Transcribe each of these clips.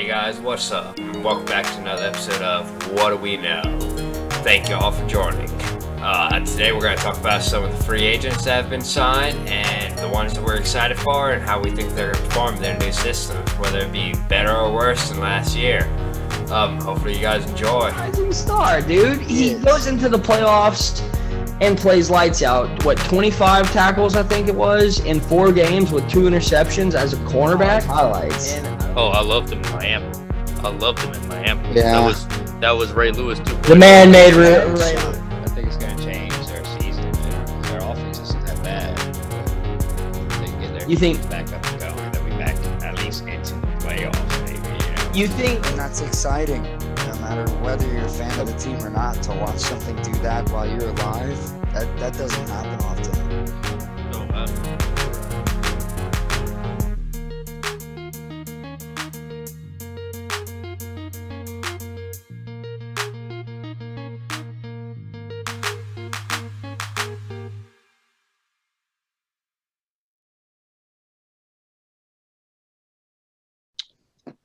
Hey guys, what's up? Welcome back to another episode of What Do We Know? Thank you all for joining. Today we're going to talk about some of the free agents that have been signed and the ones that we're excited for and how we think they're going to perform in their new system, whether it be better or worse than last year. Hopefully you guys enjoy. Rising star, dude. He goes into the playoffs and plays lights out. 25 tackles, I think it was, in 4 games with 2 interceptions as a cornerback. Highlights. I loved him in Miami. Yeah. That was Ray Lewis too. The man made Ray. I think it's going to change their season. Their offense isn't that bad. They can get their You think- back up and going. They'll be back at least into the playoffs, maybe. You think And that's exciting. No matter whether you're a fan of the team or not, to watch something do that while you're alive, that doesn't happen often. Oh, wow.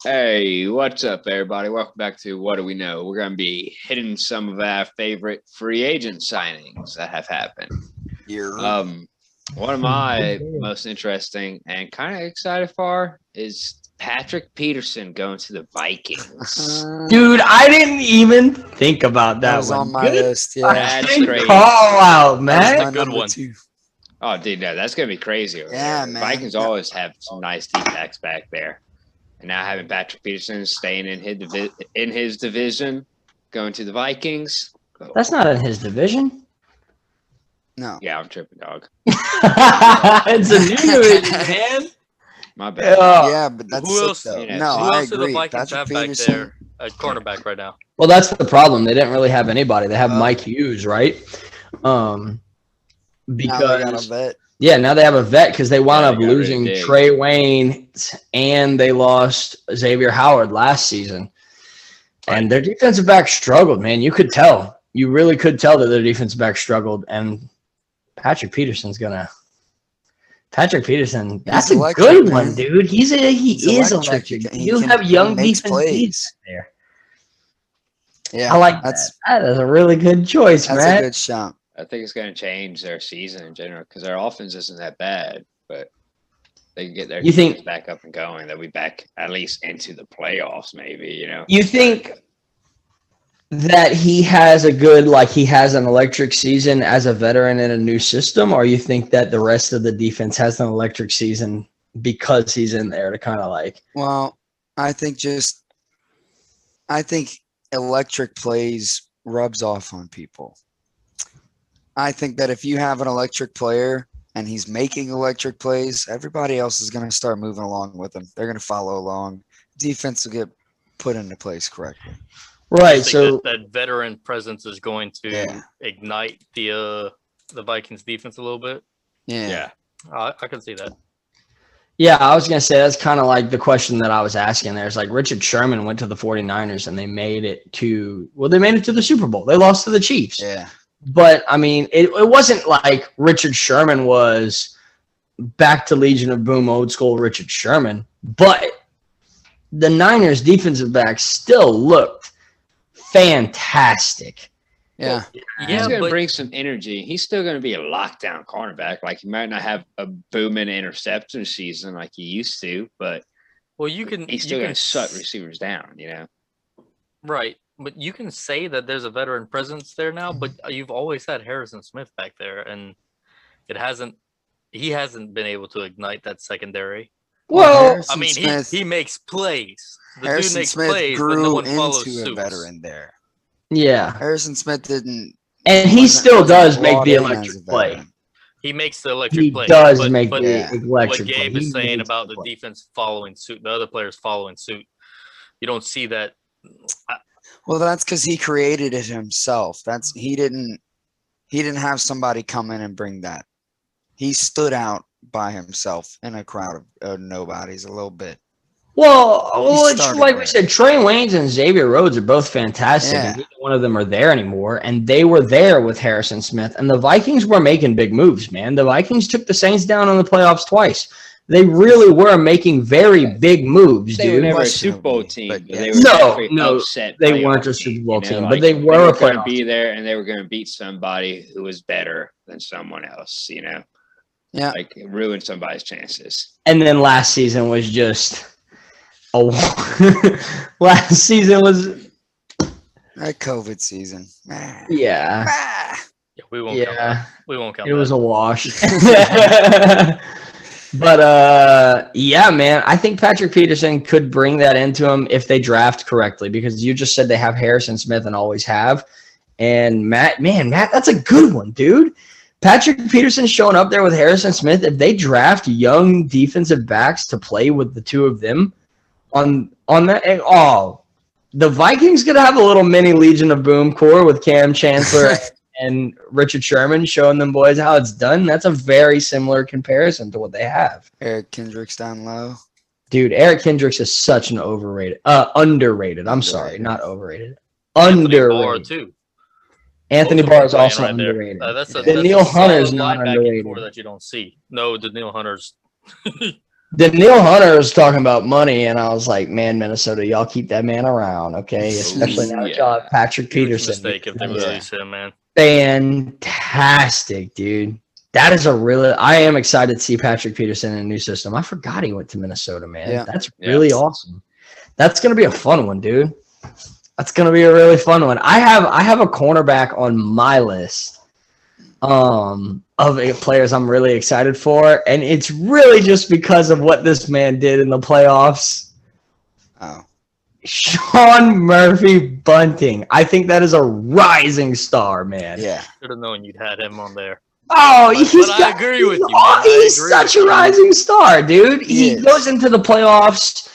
Hey, what's up, everybody? Welcome back to What Do We Know? We're going to be hitting some of our favorite free agent signings that have happened. One of my most interesting and kind of excited for is Patrick Peterson going to the Vikings. dude, I didn't even think about that That was one. on my list. Yeah. That's Good crazy. call out, That man. was my good number one. 2. Oh, dude, no, that's going to be crazy. Over Yeah, there. man. Vikings always have some nice D-backs back there. And now having Patrick Peterson staying in his division, going to the Vikings. That's not in his division. No. Yeah, I'm tripping, dog. It's a new division, man. My bad. Yeah, but that's Who sick, else? though. Yeah. No, Who I else do the agree. Vikings Patrick have back Peterson. there at cornerback right now? Well, that's the problem. They didn't really have anybody. They have Mike Hughes, right? Now they got a Because vet. yeah, now they have a vet because they wound Yeah, up they got rid of losing Diggs. Trey Wayne and they lost Xavier Howard last season. And their defensive back struggled, man. You could tell. You really could tell that their defensive back struggled. And Patrick Peterson, that's a electric, good man. one, dude. He is electric. He You can- have young he makes defense plays. there. Yeah, I like that's that. That is a really good choice, that's man. a good shot. I think it's going to change their season in general because their offense isn't that bad, but they can get their You think- defense back up and going. They'll be back at least into the playoffs, maybe. You think that he has he has an electric season as a veteran in a new system, or you think that the rest of the defense has an electric season because he's in there to kind of like? Well, I think electric plays rubs off on people. I think that if you have an electric player and he's making electric plays, everybody else is going to start moving along with him. They're going to follow along. Defense will get put into place correctly. Right. I think So that veteran presence is going to Yeah. ignite the Vikings defense a little bit. Yeah. I can see that. yeah, I was gonna say that's kind of like the question that I was asking. There's like Richard Sherman went to the 49ers and they made it to the Super Bowl. They lost to the Chiefs. Yeah. But I mean, it wasn't like Richard Sherman was back to Legion of Boom old school Richard Sherman, but the Niners defensive backs still looked fantastic. Yeah. He's going to bring some energy. He's still going to be a lockdown cornerback. Like, he might not have a booming interception season like he used to, but Well, he's still going to shut receivers down, Right. But you can say that there's a veteran presence there now, but you've always had Harrison Smith back there, and he hasn't been able to ignite that secondary. Well, Harrison I mean, Smith, he makes plays. The dude Harrison makes Smith plays, but grew no one follows into a suit. veteran there. yeah, Harrison Smith didn't. and he wasn't- still wasn't does make brought the in as a electric play. veteran. He makes the electric He play. does but, make but, the yeah. electric What Gabe play. is He saying makes about the play. defense following suit, the other players following suit, you don't see that. Well, that's because he created it himself. He didn't have somebody come in and bring that. He stood out by himself in a crowd of nobodies a little bit. Well, it's started like there. we said, Trey Waynes and Xavier Rhodes are both fantastic. Yeah. And neither one of them are there anymore, and they were there with Harrison Smith. And the Vikings were making big moves, man. The Vikings took the Saints down in the playoffs twice. They really were making very big moves, They were dude. never a Questionably, Super Bowl team, but but they yes. were No, definitely no, upset. they weren't playoff a Super Bowl team, like, but they were a going to playoff be team. there, and they were going to beat somebody who was better than someone else. Yeah. Like ruin somebody's chances. And then last season was just last season was That COVID season. yeah. Yeah, we won't count that. We won't count It was that. a wash. But yeah, man, I think Patrick Peterson could bring that into him if they draft correctly, because you just said they have Harrison Smith and always have. And Matt, that's a good one, dude. Patrick Peterson showing up there with Harrison Smith. If they draft young defensive backs to play with the two of them on that, the Vikings gonna have a little mini Legion of Boom core with Cam Chancellor and Richard Sherman showing them boys how it's done. That's a very similar comparison to what they have. Eric Kendricks down low. Dude, Eric Kendricks is such an underrated. I'm sorry, not overrated. Anthony Barr, Underrated. too. Anthony Both Barr of is them also playing right there. underrated. That's a Daniil Hunter's solid not linebacking underrated. core that you don't see. No, Daniil Hunter's. Daniil Hunter was talking about money, and I was like, man, Minnesota, y'all keep that man around, okay? Especially now that y'all have Patrick Huge Peterson. mistake if they release him, man. Fantastic, dude. That is I am excited to see Patrick Peterson in a new system. I forgot he went to Minnesota, man. Yeah. That's really awesome. That's going to be a fun one, dude. That's going to be a really fun one. I have a cornerback on my list of players I'm really excited for, and it's really just because of what this man did in the playoffs. Oh. Sean Murphy Bunting. I think that is a rising star, man. Yeah. Should have known you'd had him on there. Oh, I agree with you, man. He's such a rising star, dude. He goes into the playoffs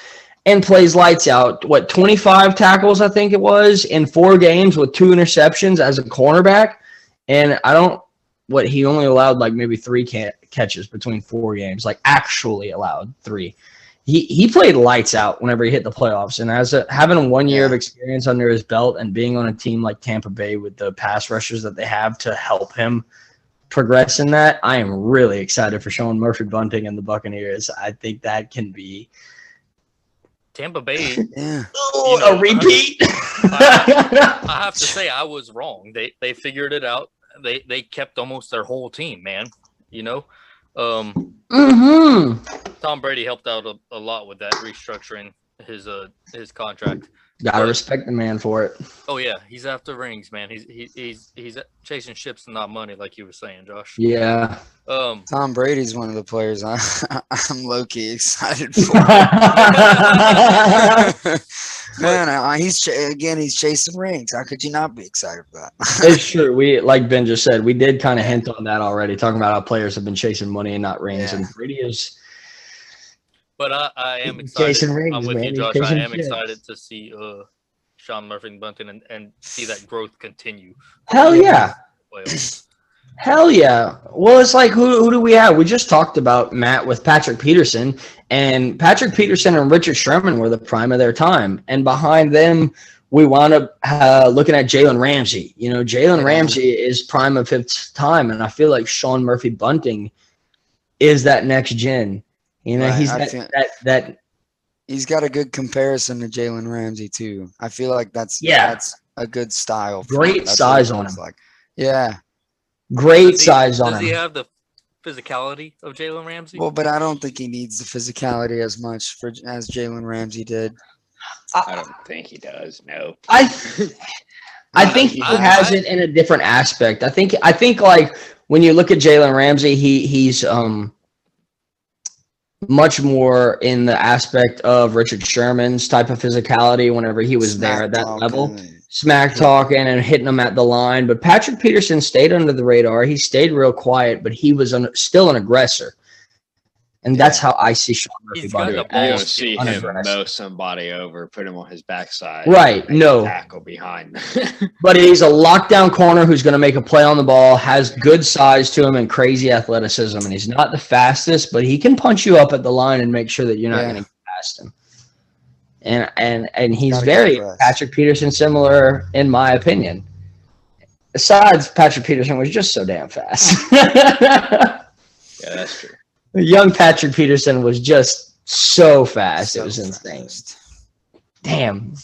and plays lights out. 25 tackles, I think it was, in 4 games with 2 interceptions as a cornerback. And he only allowed like maybe 3 catches between 4 games, like actually allowed 3. He played lights out whenever he hit the playoffs. And having 1 year of experience under his belt and being on a team like Tampa Bay with the pass rushers that they have to help him progress in that, I am really excited for Sean Murphy Bunting and the Buccaneers. I think that can be Tampa Bay. Yeah. a repeat. I have to say I was wrong. They figured it out. They kept almost their whole team, man. Tom Brady helped out a lot with that, restructuring his contract. Gotta respect the man for it. Oh yeah, he's after rings, man. He's chasing ships and not money, like you were saying, Josh. Yeah. Tom Brady's one of the players I'm low key excited for. Man, he's chasing rings. How could you not be excited for that? It's true. We, like Ben just said, we did kind of hint on that already, talking about how players have been chasing money and not rings, and Brady is. But I am excited. Chasing rings, I'm with man. you, Josh. Chasing I am ships. excited to see Sean Murphy and Bunting and see that growth continue. Hell yeah. Playoffs. Hell yeah. Well, it's like, who do we have? We just talked about Matt with Patrick Peterson, and Patrick Peterson and Richard Sherman were the prime of their time. And behind them, we wound up looking at Jalen Ramsey. Jalen Ramsey is prime of his time, and I feel like Sean Murphy Bunting is that next gen. He's that. He's got a good comparison to Jalen Ramsey too. I feel like that's a good style. Great size on him. Yeah. Great size on him. Does he have the physicality of Jalen Ramsey? Well, but I don't think he needs the physicality as much as Jalen Ramsey did. I don't think he does. No. I think he has it in a different aspect. I think like when you look at Jalen Ramsey, he's much more in the aspect of Richard Sherman's type of physicality whenever he was there at that level. Smack talking and hitting them at the line. But Patrick Peterson stayed under the radar. He stayed real quiet, but he was still an aggressor. And that's how I see Sean Murphy Bunting. You don't see him mow somebody over, put him on his backside. Right, no. Tackle behind. But he's a lockdown corner who's going to make a play on the ball, has good size to him and crazy athleticism. And he's not the fastest, but he can punch you up at the line and make sure that you're not going to get past him. And he's very Patrick Peterson similar, in my opinion. Besides, Patrick Peterson was just so damn fast. Yeah, that's true. Young Patrick Peterson was just so fast. It was insane. fast. Damn.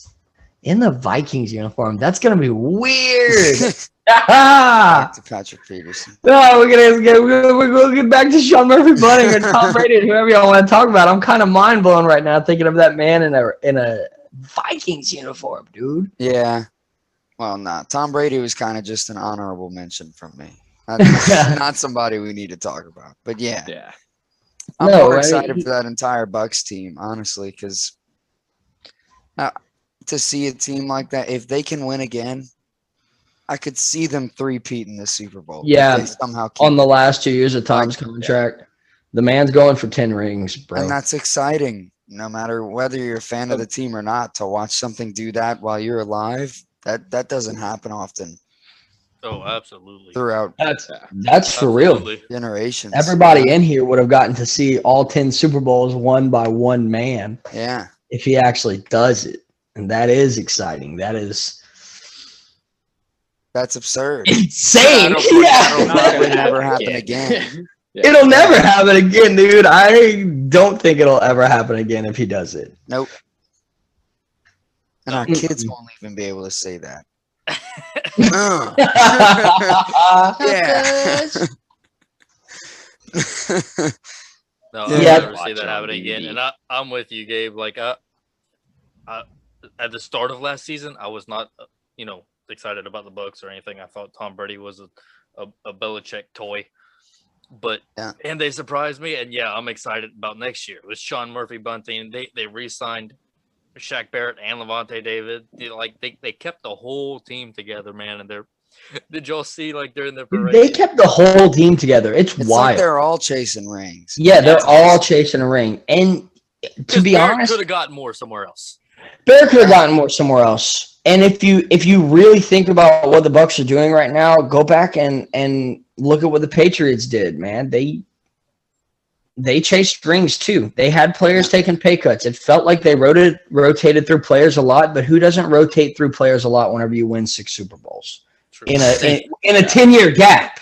In the Vikings uniform. That's going to be weird. Back to Patrick Peterson. No, we'll get back to Sean Murphy Bunting or Tom Brady or whoever y'all want to talk about. I'm kind of mind blown right now thinking of that man in a Vikings uniform, dude. Yeah. Well, nah. Tom Brady was kind of just an honorable mention from me. Not somebody we need to talk about. But yeah. Yeah. I'm No, more I- excited for that entire Bucks team, honestly, because to see a team like that, if they can win again, I could see them three-peat in the Super Bowl. Yeah, if they somehow keep On the it. last 2 years of Tom's contract, the man's going for 10 rings, bro. And that's exciting, no matter whether you're a fan of the team or not. To watch something do that while you're alive, that doesn't happen often Oh, absolutely. throughout That's for real. Absolutely. generations. Everybody in here would have gotten to see all 10 Super Bowls won by one man Yeah. if he actually does it. And that is exciting. That is That's absurd. insane. That'll Yeah. probably never happen again. Yeah. It'll never happen again, dude. I don't think it'll ever happen again if he does it. Nope. And our Mm-mm. kids won't even be able to say that. Yeah. No, Yeah. I'll Yeah. never see that happen again. And I'm with you, Gabe. Like, at the start of last season, I was not, excited about the Bucks or anything. I thought Tom Brady was a Belichick toy. But Yeah. and they surprised me, and yeah, I'm excited about next year. With Sean Murphy Bunting, they re-signed Shaq Barrett and Levante David. They kept the whole team together, man. And did y'all see during the parade? They kept the whole team together. It's It's wild. like they're all chasing rings. Yeah, they're That's all awesome. chasing a ring. And to 'Cause be Barrett honest, could have gotten more somewhere else. Bear could have gotten more somewhere else. And if you really think about what the Bucks are doing right now, go back and look at what the Patriots did, man. They chased rings too. They had players taking pay cuts. It felt like they rotated through players a lot, but who doesn't rotate through players a lot whenever you win 6 Super Bowls True. in a 10-year gap?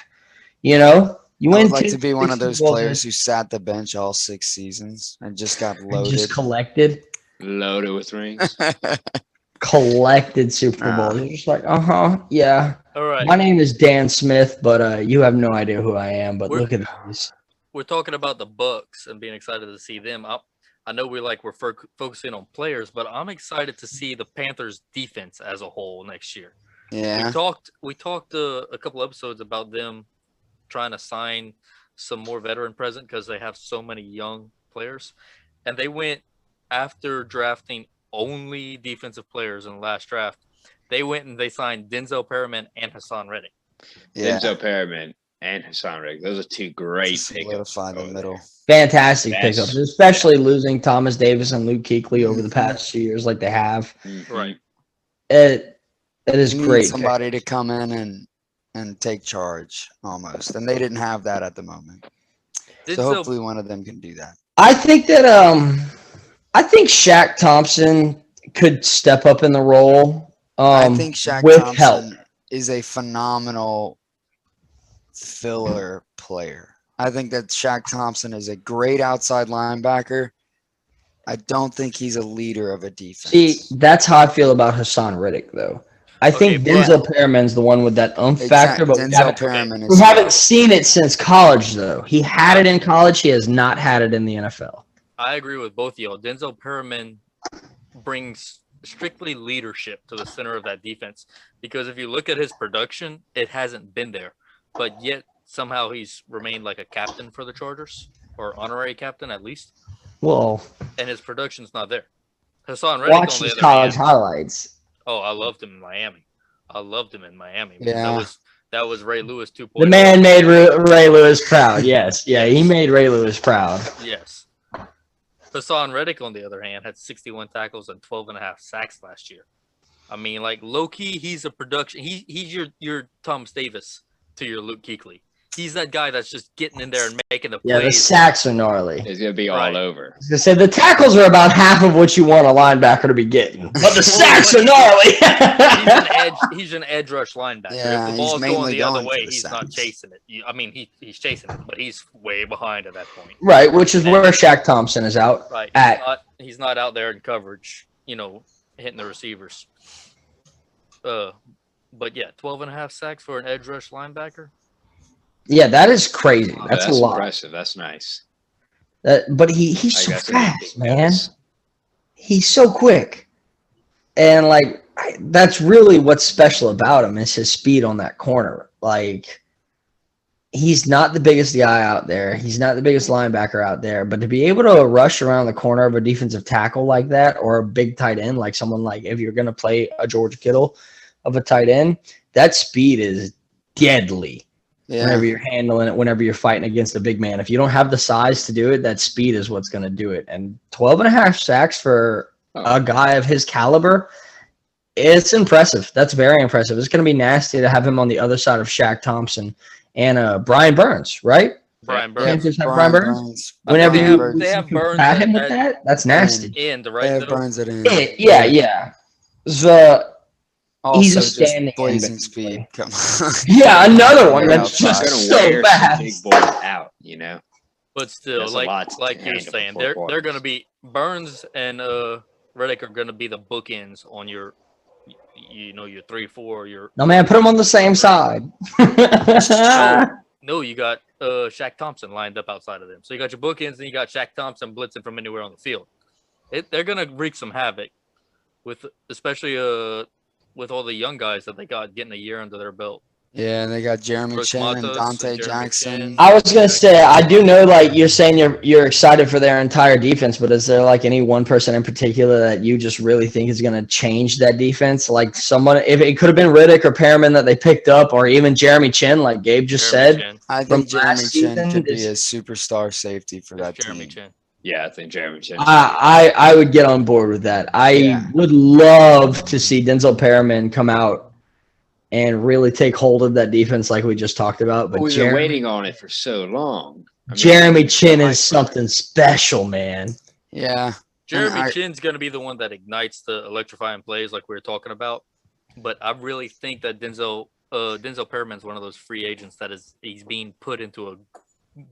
You know, you I win. would like 10 to be one of Super those Bowls players who sat the bench all 6 seasons and just got and loaded. just collected Loaded with rings. Super Bowls. You're just like, yeah. All right. My name is Dan Smith, but you have no idea who I am. But We're- look at this. We're talking about the Bucks and being excited to see them. I know we're focusing on players, but I'm excited to see the Panthers defense as a whole next year. Yeah. We talked a couple episodes about them trying to sign some more veteran present because they have so many young players, and they went after drafting only defensive players in the last draft. They went and they signed Denzel Perriman and Hassan Reddick. Yeah. Denzel Perriman and Hassan Reddick. Those are two great To pickups. solidify the over middle. there. Fantastic Yes. pickups, especially losing Thomas Davis and Luke Kuechly over the past 2 years like they have. Mhm. Right. It is You need great. somebody to come in and take charge almost. And they didn't have that at the moment. So Denzel, hopefully one of them can do that. I think that Shaq Thompson could step up in the role. I think Shaq with Thompson help. is a phenomenal filler player. I think that Shaq Thompson is a great outside linebacker. I don't think he's a leader of a defense. See, that's how I feel about Hassan Reddick, though. I think Okay, Denzel Perriman's the one with that factor, but Denzel Perriman we is haven't seen it since college, though. He had it in college. He has not had it in the NFL. I agree with both of y'all. Denzel Perriman brings strictly leadership to the center of that defense because if you look at his production, it hasn't been there, but yet somehow he's remained like a captain for the Chargers or honorary captain at least, Well, and his production's not there. Hassan Reddick watch on the his other college hand, highlights. oh, I loved him in Miami. Yeah. That was Ray Lewis 2.0. The man made Ray Lewis proud. Yes. Yeah, he made Ray Lewis proud. Yes. Hassan Reddick, on the other hand, had 61 tackles and 12 and a half sacks last year. I mean, low key, he's a production. He's your Thomas Davis to your Luke Kuechly. He's that guy that's just getting in there and making the Yeah, the plays. sacks are gnarly. It's gonna be Right. all over. I was gonna say the tackles are about half of what you want a linebacker to be getting, but the sacks are gnarly. He's an edge rush linebacker. Yeah, if the he's ball's going mainly the other going for way, the he's not sacks. chasing it. He's chasing it, but he's way behind at that point. Right, which is where Shaq Thompson is out. Right. At He's not out there in coverage, hitting the receivers. But yeah, 12.5 sacks for an edge rush linebacker. yeah, that is crazy. That's a lot. Impressive. That's nice. But he's I so guess I didn't fast, think man. notice. He's so quick, and like that's really what's special about him is his speed on that corner. Like he's not the biggest guy out there. He's not the biggest linebacker out there, but to be able to rush around the corner of a defensive tackle like that, or a big tight end, like someone like if you're going to play a George Kittle of a tight end, that speed is deadly. Yeah. Whenever you're handling it, whenever you're fighting against a big man. If you don't have the size to do it, that speed is what's going to do it. And 12.5 sacks for a guy of his caliber, it's impressive. That's very impressive. It's going to be nasty to have him on the other side of Shaq Thompson and Brian Burns, right? Brian Yeah, Burns. Just have Brian Brian Burns? Burns. Whenever Brian you Burns. They have Burns pat him with at- that, that's nasty. And They right have though. Burns at in. Yeah. So, Also, he's a just standing blazing end, speed. basically. Come on. yeah, another one They're that's outside. just Gonna so wear some big fast. boys out, you know. But still, That's a lot to like you're handle saying, before they're going to quarters. be Burns and Reddick are going to be the bookends on your 3-4. Your No, man, put them on the same side. no, you got Shaq Thompson lined up outside of them. So you got your bookends, and you got Shaq Thompson blitzing from anywhere on the field. They're going to wreak some havoc with, especially with all the young guys that they got getting a year under their belt. Yeah, and they got Jeremy Brooks Chin and Matos, Dante Jeremy Jackson. Chin. I was gonna say, I do know, like you're saying, you're excited for their entire defense, but is there like any one person in particular that you just really think is gonna change that defense? Like someone, if it could have been Riddick or Perriman that they picked up, or even Jeremy Chin, like Gabe just Jeremy said. Chin. I From think Jeremy last Chin season, could be is- a superstar safety for that Jeremy team. Chin. Yeah, I think Jeremy Chin. I would get on board with that. I Yeah. would love to see Denzel Perriman come out and really take hold of that defense, like we just talked about. But We've been Jeremy, waiting on it for so long. I mean, Jeremy Chin the is hype on it. something special, man. Yeah. Jeremy I- Chin's going to be the one that ignites the electrifying plays like we were talking about. But I really think that Denzel Perriman's one of those free agents that he's being put into a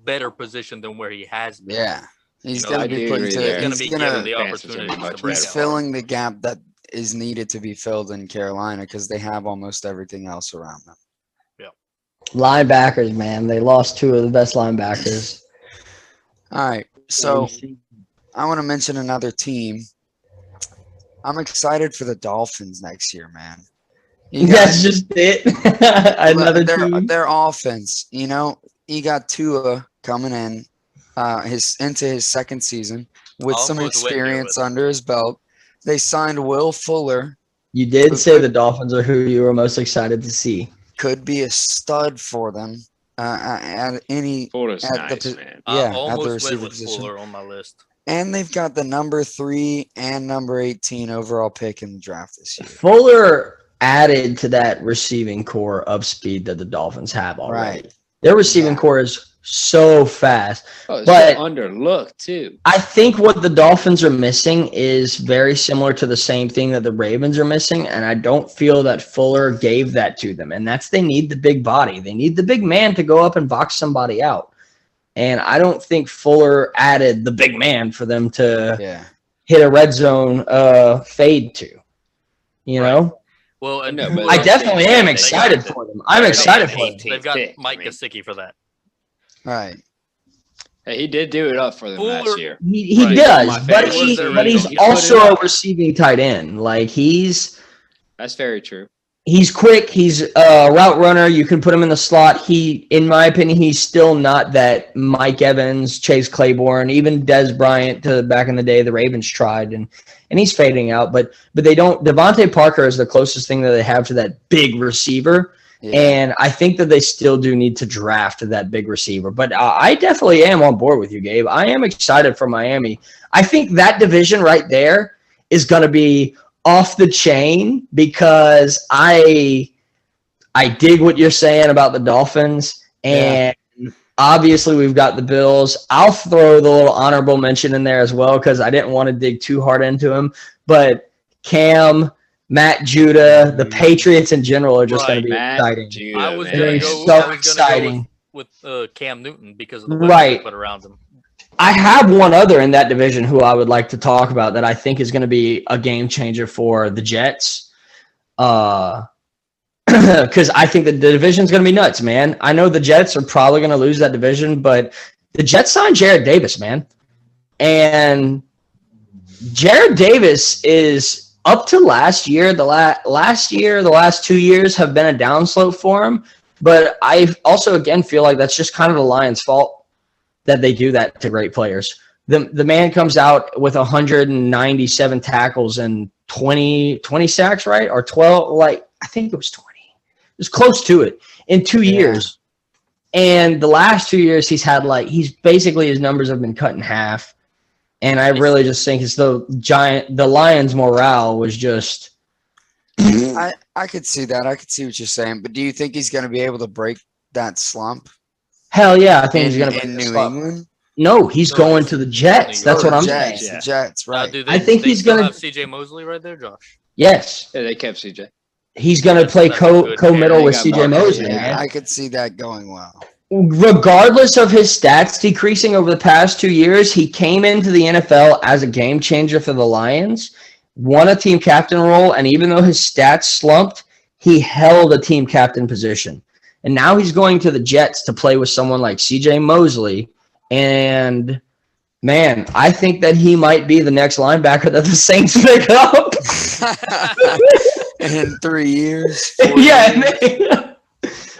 better position than where he has been. Yeah. He's You know, going to I be do put agree into. there. He's going to be He's given gonna. the Advances are opportunity much to break He's out. filling the gap that is needed to be filled in Carolina because they have almost everything else around them. Linebackers, man. They lost two of the best linebackers. All right. So I want to mention another team. I'm excited for the Dolphins next year, man. You That's just it. Another team. their offense. You got Tua coming in into his second season with some Almost went there experience with him. under his belt. They signed Will Fuller. You did say the Dolphins are who you were most excited to see. Could be a stud for them at any. Fuller's at nice, the- man. Yeah, I at the almost went receiver with position. Fuller on my list. And they've got the number 3 and number 18 overall pick in the draft this year. Fuller added to that receiving core of speed that the Dolphins have already. Right. Their receiving Yeah. core is so fast. Oh, it's But- so underlooked too. I think what the Dolphins are missing is very similar to the same thing that the Ravens are missing, and I don't feel that Fuller gave that to them. And that's they need the big body. They need the big man to go up and box somebody out. And I don't think Fuller added the big man for them to Yeah. hit a red zone fade to. You Right. know? Well, and No, but I I'm definitely saying am they excited got for them. I'm they excited got for them. 18th they've got pick. Mike I mean, Gesicki for that. Right. hey, he did do it up for them last Fuller- year. He Right. does, My but, favorite. but he's He put it also up. a receiving tight end. Like he's That's very true. quick. He's a route runner. You can put him in the slot. In my opinion, he's still not that Mike Evans, Chase Claiborne, even Des Bryant to back in the day. The Ravens tried, and he's fading out. But they don't. Devontae Parker is the closest thing that they have to that big receiver. Yeah. And I think that they still do need to draft that big receiver. But I definitely am on board with you, Gabe. I am excited for Miami. I think that division right there is going to be off the chain because I dig what you're saying about the Dolphins. And obviously, we've got the Bills. I'll throw the little honorable mention in there as well because I didn't want to dig too hard into him. But Cam, Matt Judah, the Patriots in general are just going to be exciting. Judah, I was man. gonna They're go. so I was gonna exciting. go with Cam Newton because of the weapons Right. they put around him. I have one other in that division who I would like to talk about that I think is going to be a game changer for the Jets. Because I think that the division's going to be nuts, man. I know the Jets are probably going to lose that division, but the Jets signed Jared Davis, man. And Jared Davis is up to last year. The last 2 years have been a downslope for him. But I also, again, feel like that's just kind of the Lions' fault that they do that to great players. The man comes out with 197 tackles and 20 sacks, right? Or 12, like I think it was 20. It was close to it in 2 years. And the last 2 years he's had he's basically his numbers have been cut in half. And I really just think it's the Lions' morale was just I could see that. I could see what you're saying. But do you think he's going to be able to break that slump? hell yeah, I think he's going to in New England. No, he's going to the Jets. That's what I'm saying. The Jets, right? I think he's going to gonna have CJ Mosley right there, Josh. Yes, Yeah, they kept CJ. he's going to play That's a good co-middle pair. with They got CJ Marcus, Mosley. Yeah, Man. I could see that going well. Regardless of his stats decreasing over the past 2 years, he came into the NFL as a game changer for the Lions, won a team captain role, and even though his stats slumped, he held a team captain position. And now he's going to the Jets to play with someone like CJ Mosley. And, man, I think that he might be the next linebacker that the Saints pick up. In 3 years. Yeah, man.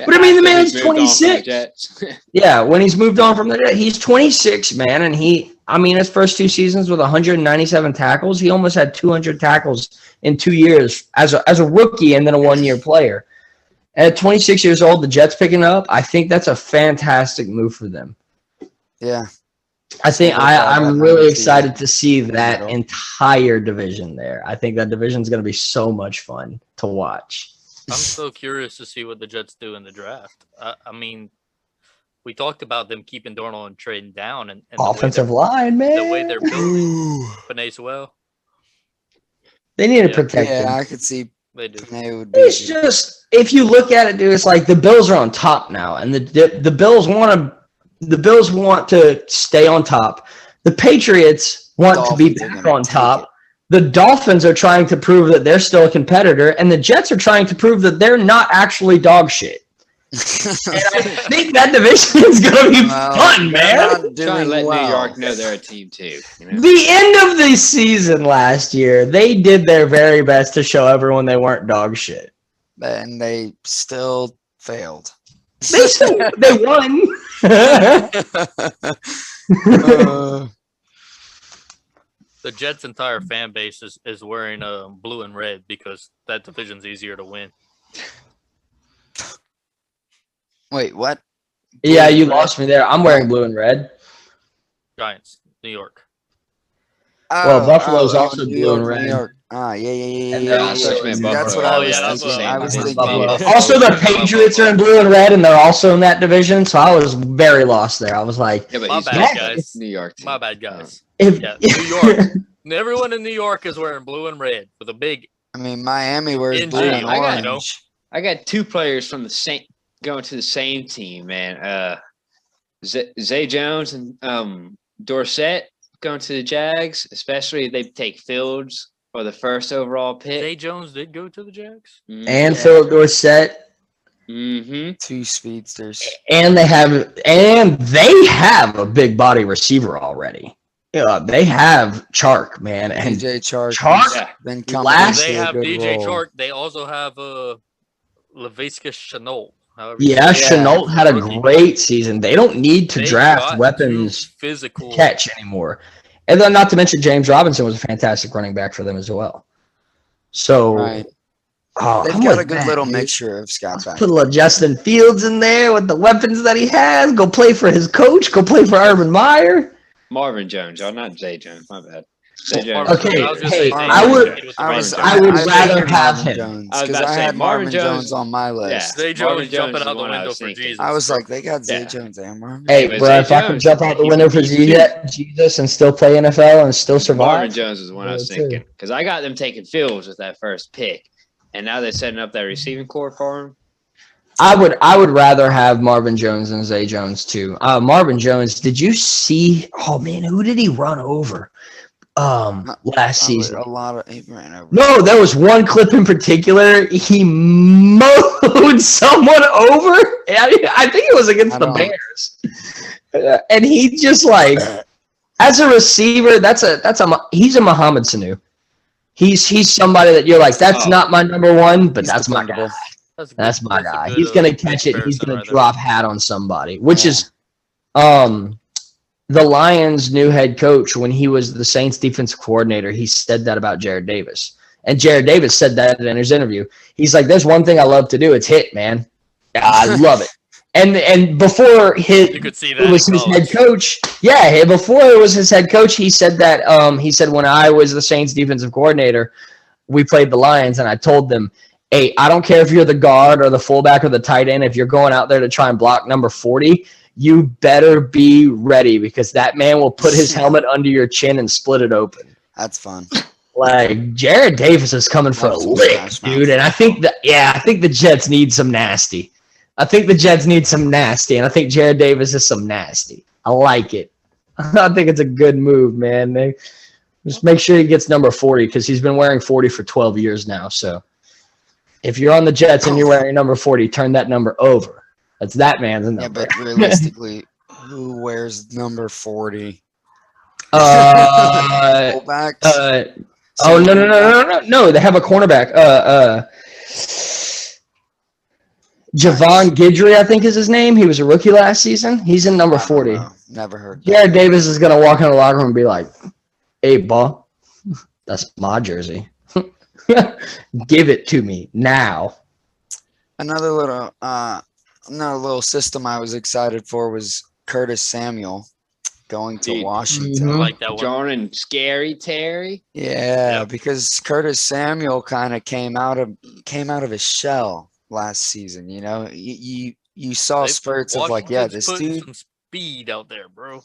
But I mean, the man's 26. Yeah, when he's moved on from the Jets, he's 26, man, and his first 2 seasons with 197 tackles, he almost had 200 tackles in 2 years as a rookie and then a 1-year player. At 26 years old, the Jets picking up, I think that's a fantastic move for them. Yeah. I think I'm really excited to see that entire division there. I think that division is going to be so much fun to watch. I'm so curious to see what the Jets do in the draft. I mean, we talked about them keeping Darnold and trading down, and offensive line, man. The way they're building Panay well. They need to protect him. Yeah, I could see They do. Panay would be. It's just, if you look at it, dude, it's like the Bills are on top now, and the Bills want to stay on top. The Patriots want to be back on top. The Dolphins are trying to prove that they're still a competitor, and the Jets are trying to prove that they're not actually dog shit. And I think that division is going to be fun, man. Try and let New York know they're a team too. You know? The end of the season last year, they did their very best to show everyone they weren't dog shit. And they still failed. They won. The Jets' entire fan base is wearing blue and red because that division's easier to win. Wait, what? Yeah, you lost me there. I'm wearing blue and red. Giants, New York. Well, Buffalo's also blue and red. New York. Yeah. And they're also in That's what Buffalo. I was thinking. I was thinking. Also, the Patriots are in blue and red, and they're also in that division. So I was very lost there. I was like, Yeah, but My he's bad, not guys. New York. Team. My bad, guys. if, Yeah, New York. Everyone in New York is wearing blue and red with a big. I mean, Miami wears NG, blue and I got- orange. you know. I got 2 players from the same going to the same team, man. Zay Jones and Dorsett going to the Jags, especially if they take Fields for the first overall pick. Zay Jones did go to the Jags. and Philip Dorsett, Mm-hmm. 2 speedsters. and they have a big body receiver already. Yeah, they have Chark, man, and DJ Chark. Chark Yeah. Been coming last- They into a have good DJ role. Chark. They also have Laviska Shenault. yeah, Chenault had a great season. They don't need to They draft got weapons two physical to catch anymore. And then, not to mention, James Robinson was a fantastic running back for them as well. So, Right. oh, They've I'm got with a good that, little dude. mixture of Scott back. Put a little Justin Fields in there with the weapons that he has. Go play for his coach. Go play for Urban Meyer. Marvin Jones, y'all, not Zay Jones. My bad. Zay Jones. Okay, I was gonna hey, say Zay I Jones. would- It was I Marvin was. Jones. I would I rather figured have Marvin him. Jones, I was because about to I say, had Marvin Marvin Jones- Jones on my list. Yeah. Zay Marvin Jones Jones jumping is out the one I window was for thinking. Jesus. I was like, they got Zay Yeah. Jones and Marvin. Hey, but bro, Zay if I could Jones, jump out the he's window for too. Jesus and still play NFL and still survive, Marvin Jones is one I was Yeah, too. thinking because I got them taking Fields with that first pick, and now they're setting up that receiving core for him. I would rather have Marvin Jones than Zay Jones too. Marvin Jones, did you see? Oh man, who did he run over? Last season. A lot of he ran over. No, there was one clip in particular. He mowed someone over. I think it was against the Bears, and he just like, as a receiver, he's a Muhammad Sanu. He's somebody that you're like, that's not my number one, but He's that's my dependable. guy. That's my guy. a He's good, gonna catch it. He's comparison gonna right there. drop hat on somebody, which Yeah. is, the Lions' new head coach, when he was the Saints' defensive coordinator, he said that about Jared Davis. And Jared Davis said that in his interview. He's like, "There's one thing I love to do. It's hit, man. I love it." And before You could see that it was in his college. head coach. Yeah, before it was his head coach, he said that. He said, when I was the Saints' defensive coordinator, we played the Lions, and I told them, "Hey, I don't care if you're the guard or the fullback or the tight end. If you're going out there to try and block number 40, you better be ready because that man will put his helmet under your chin and split it open." That's fun. Like, Jared Davis is coming for a That's some lick, smash mouth. dude. And I think the Jets need some nasty. And I think Jared Davis is some nasty. I like it. I think it's a good move, man. Just make sure he gets number 40 because he's been wearing 40 for 12 years now. So if you're on the Jets and you're wearing number 40, turn that number over. That's that man's number. Yeah, but realistically, who wears number 40? Fullbacks? Oh no! They have a cornerback. Javon Guidry, I think is his name. He was a rookie last season. He's in number 40. Never heard. Jared Davis is gonna walk in the locker room and be like, "Hey, ball, that's my jersey. Give it to me now." Another little system I was excited for was Curtis Samuel going to Dude. Washington. Mhm. I like that one. John and Scary Terry. Yeah, Yep. because Curtis Samuel kind of came out of his shell last season. You know, you saw spurts of like, yeah, this Washington's putting dude. some speed out there, bro.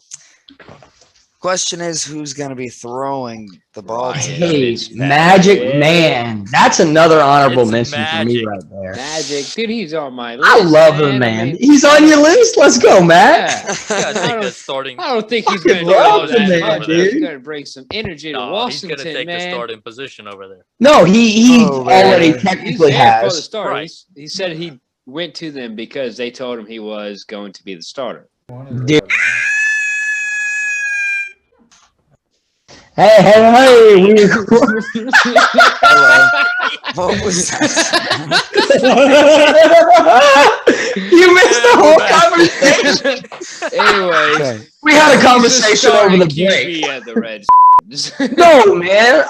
Question is, who's going to be throwing the ball? Ryan. to? Hey, Fitzpatrick. Magic Man. That's another honorable It's mention for me Magic. right there. Magic, dude, he's on my list. I love him, I man. mean, He's on your list. Let's go, Matt. yeah. You gotta I take don't- that starting. I don't think he's Fucking going to do love all him, that man, much. dude. He's going to bring some energy to No, he's Washington, gonna take man. the starting position over there. No, he Oh, man. already He's technically there for the has. start. Right. He said he went to them because they told him he was going to be the starter. Dude. Hey, we Hello. What was that? You missed the whole conversation. Anyways, Okay. We had a he's conversation over the starting break. QB at the Reds. No, man.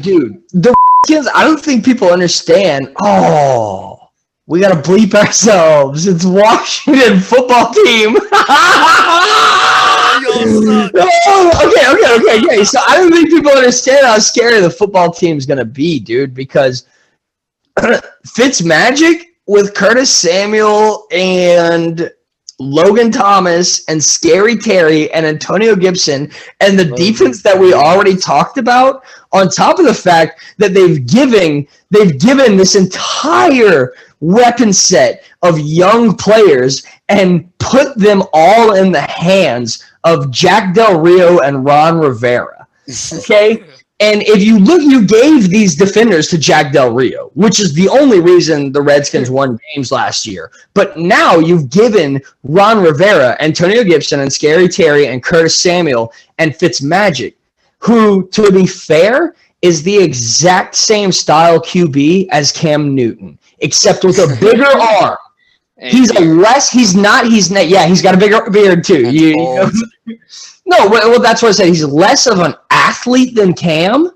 Dude, the kids, I don't think people understand. Oh, we got to bleep ourselves. It's Washington football team. Okay. So I don't think people understand how scary the football team is going to be, dude, because Fitzmagic with Curtis Samuel and Logan Thomas and Scary Terry and Antonio Gibson and the defense that we already talked about, on top of the fact that they've given this entire weapon set of young players and put them all in the hands of Jack Del Rio and Ron Rivera. Okay? And if you look, you gave these defenders to Jack Del Rio, which is the only reason the Redskins won games last year. But now you've given Ron Rivera, Antonio Gibson, and Scary Terry, and Curtis Samuel, and Fitzmagic, who, to be fair, is the exact same style QB as Cam Newton, except with a bigger arm. And He's got a bigger beard too. That's You bold. know? No, well, that's what I said. He's less of an athlete than Cam,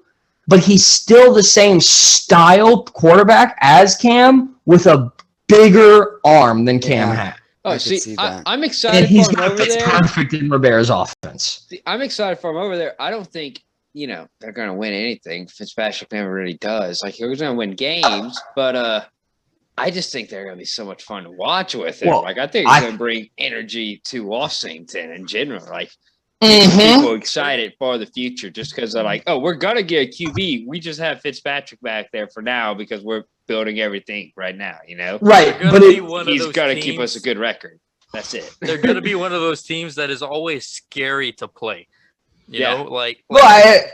but he's still the same style quarterback as Cam with a bigger arm than Cam Yeah. had. Oh, I could see, see that. I'm And excited he's for him got over fits there. perfect in Rivera's offense. I'm excited for him over there. I don't think they're going to win anything. Fitzpatrick never really does. Like, he's going to win games, but I just think they're going to be so much fun to watch with him. Well, like, I think he's going to bring energy to Washington in general. Like, people excited for the future just because they're like, oh, we're going to get a QB. We just have Fitzpatrick back there for now because we're building everything right now, Right, but he's going to keep us a good record. That's it. They're going to be one of those teams that is always scary to play. You know, like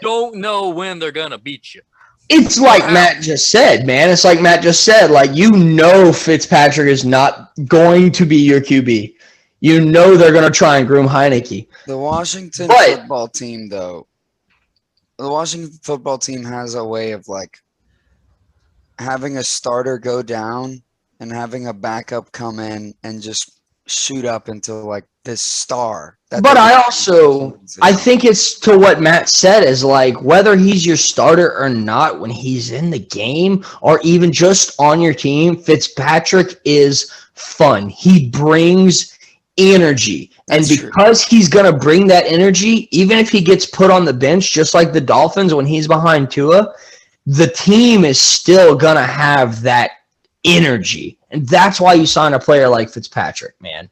don't know when they're going to beat you. It's like Matt just said, man. It's like Matt just said. Like, Fitzpatrick is not going to be your QB. They're going to try and groom Heineke. The Washington football team, though, has a way of, like, having a starter go down and having a backup come in and just shoot up into, like, this star. But I think it's to what Matt said is, like, whether he's your starter or not when he's in the game or even just on your team, Fitzpatrick is fun. He brings energy. And because he's going to bring that energy, even if he gets put on the bench, just like the Dolphins when he's behind Tua, the team is still going to have that energy. And that's why you sign a player like Fitzpatrick, man.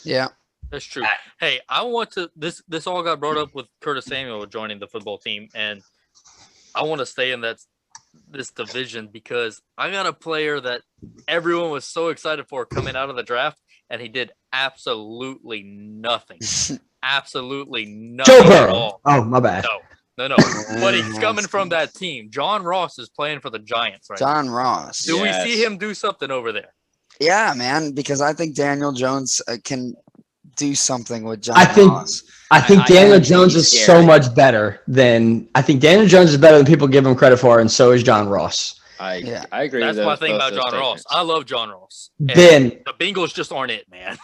Yeah. That's true. Hey, I want to this all got brought up with Curtis Samuel joining the football team, and I want to stay in this division because I got a player that everyone was so excited for coming out of the draft, and he did absolutely nothing. Absolutely nothing Joe at Burrow. all. Oh, my bad. No. But he's coming from that team. John Ross is playing for the Giants right now. John Ross. Do we see him do something over there? Yeah, man, because I think Daniel Jones can do something with John Ross. I think Daniel Jones is so much better than people give him credit for, and so is John Ross. I agree. That's my thing about John Ross. I love John Ross. Ben, the Bengals just aren't it, man.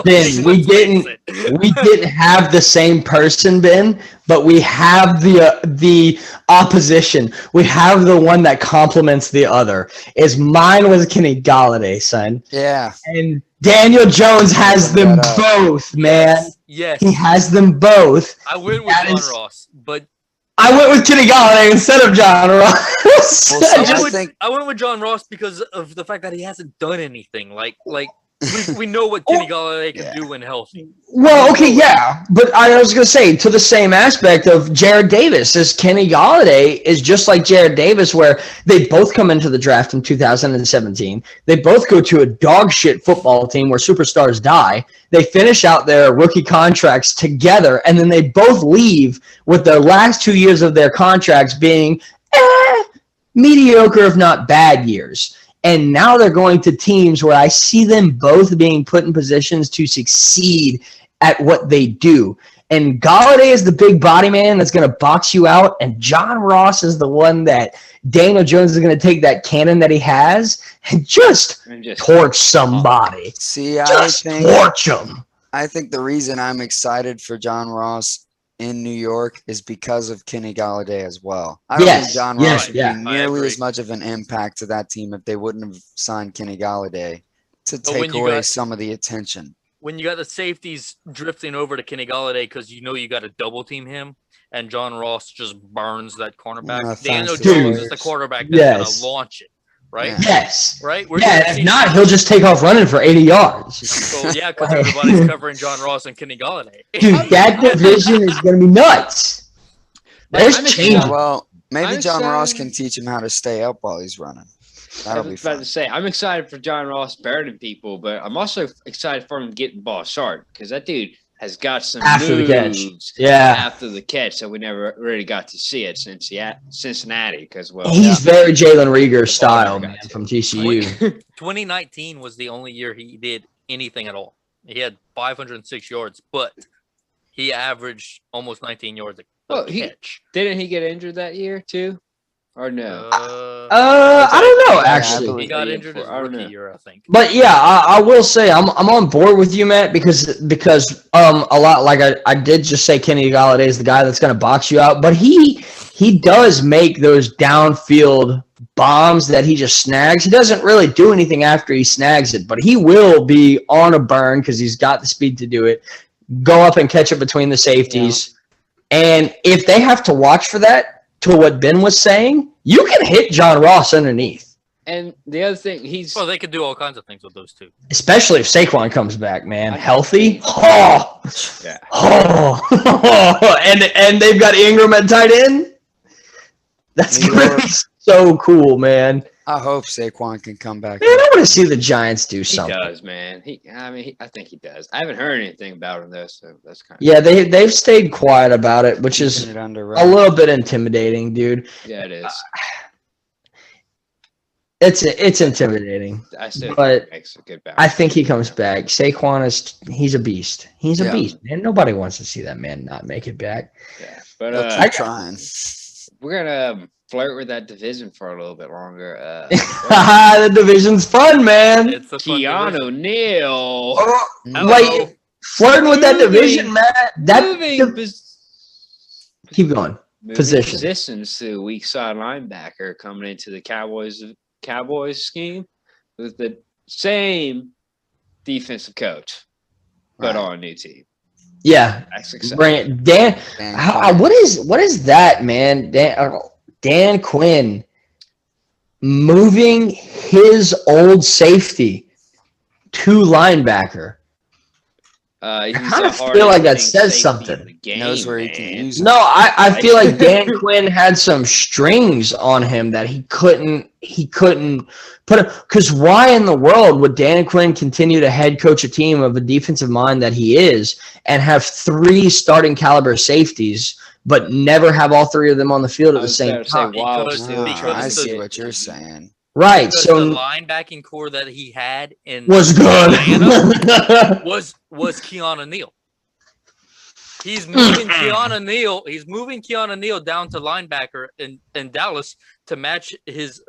Ben, we didn't have the same person, Ben, but we have the opposition. We have the one that complements the other. Mine was Kenny Galladay, son. Yeah. And Daniel Jones has them both, man. Yes. He has them both. I went with John Ross, but I went with Kenny Galladay instead of John Ross. I went with John Ross because of the fact that he hasn't done anything. Like we know what Kenny Galladay can do when healthy. Well, okay, yeah, but I was going to say, to the same aspect of Jared Davis, is Kenny Galladay is just like Jared Davis, where they both come into the draft in 2017. They both go to a dog shit football team where superstars die. They finish out their rookie contracts together, and then they both leave with their last 2 years of their contracts being mediocre, if not bad years. And now they're going to teams where I see them both being put in positions to succeed at what they do. And Galladay is the big body man that's going to box you out. And John Ross is the one that Daniel Jones is going to take that cannon that he has and just torch somebody. See, torch him. I think the reason I'm excited for John Ross in New York is because of Kenny Galladay as well. I don't think John Ross would be nearly as much of an impact to that team if they wouldn't have signed Kenny Galladay to take away some of the attention. When you got the safeties drifting over to Kenny Galladay because you got to double team him, and John Ross just burns that cornerback. Daniel Jones is the quarterback that's going to launch it. Right? Yes. Right? If not, he'll just take off running for 80 yards. So, yeah, because everybody's covering John Ross and Kenny Galladay. Dude, that division is going to be nuts. There's change. Well, maybe John Ross can teach him how to stay up while he's running. That'll be fun. I was about to say, I'm excited for John Ross burning people, but I'm also excited for him getting ball sharp because that dude has got some after moves the catch. Yeah. After the catch, so we never really got to see it since Cincinnati because he's very Jalen Rieger style, man, from TCU. 2019 was the only year he did anything at all. He had 506 yards, but he averaged almost 19 yards a catch. Didn't he get injured that year too? Or no? I don't know, actually. He got injured his rookie year, I think. But yeah, I will say I'm on board with you, Matt, because a lot, like I did just say Kenny Galladay is the guy that's going to box you out, but he does make those downfield bombs that he just snags. He doesn't really do anything after he snags it, but he will be on a burn because he's got the speed to do it. Go up and catch it between the safeties. Yeah. And if they have to watch for that, to what Ben was saying, you can hit John Ross underneath. And the other thing, Well, they could do all kinds of things with those two. Especially if Saquon comes back, man. I- Healthy. Oh. Yeah. Oh. and they've got Ingram at tight end. That's New gonna York. be so cool, man. I hope Saquon can come back. Man, I want to see the Giants do he something. does, man. I think he does. I haven't heard anything about him though, so that's kind of Yeah, they've stayed quiet about it, which is Keeping it under a wraps. little bit intimidating, dude. yeah, it is. It's intimidating. I still but think he makes a good I balance. think he comes back. Saquon he's a beast. He's a Yeah. beast, man. Nobody wants to see that man not make it back. Yeah, but They'll I keep trying. we're gonna flirt with that division for a little bit longer. The division's fun, man. It's a fun Keanu division. Neal. Like flirting with that division, man. Moving Keep going. Position. positions to weak side linebacker coming into the Cowboys scheme with the same defensive coach, but Right. on a new team. Yeah, That's exciting. bring it, Dan. Dan How, Quinn. what is that, man? Dan Quinn moving his old safety to linebacker. He's kinda the feel hardest like that hitting says safety something. in the game, Knows where he can man. use it. No, I feel like Dan Quinn had some strings on him that he couldn't put. Because why in the world would Dan Quinn continue to head coach a team of a defensive mind that he is and have 3 starting caliber safeties, but never have all 3 of them on the field at I the was same about to say, time? wow, Because- still because trying I to see get- what you're saying. Right. Because So the linebacking core that he had in was good. Atlanta was Keanu Neal. He's moving Keanu Neal. He's moving Keanu Neal down to linebacker in Dallas to match his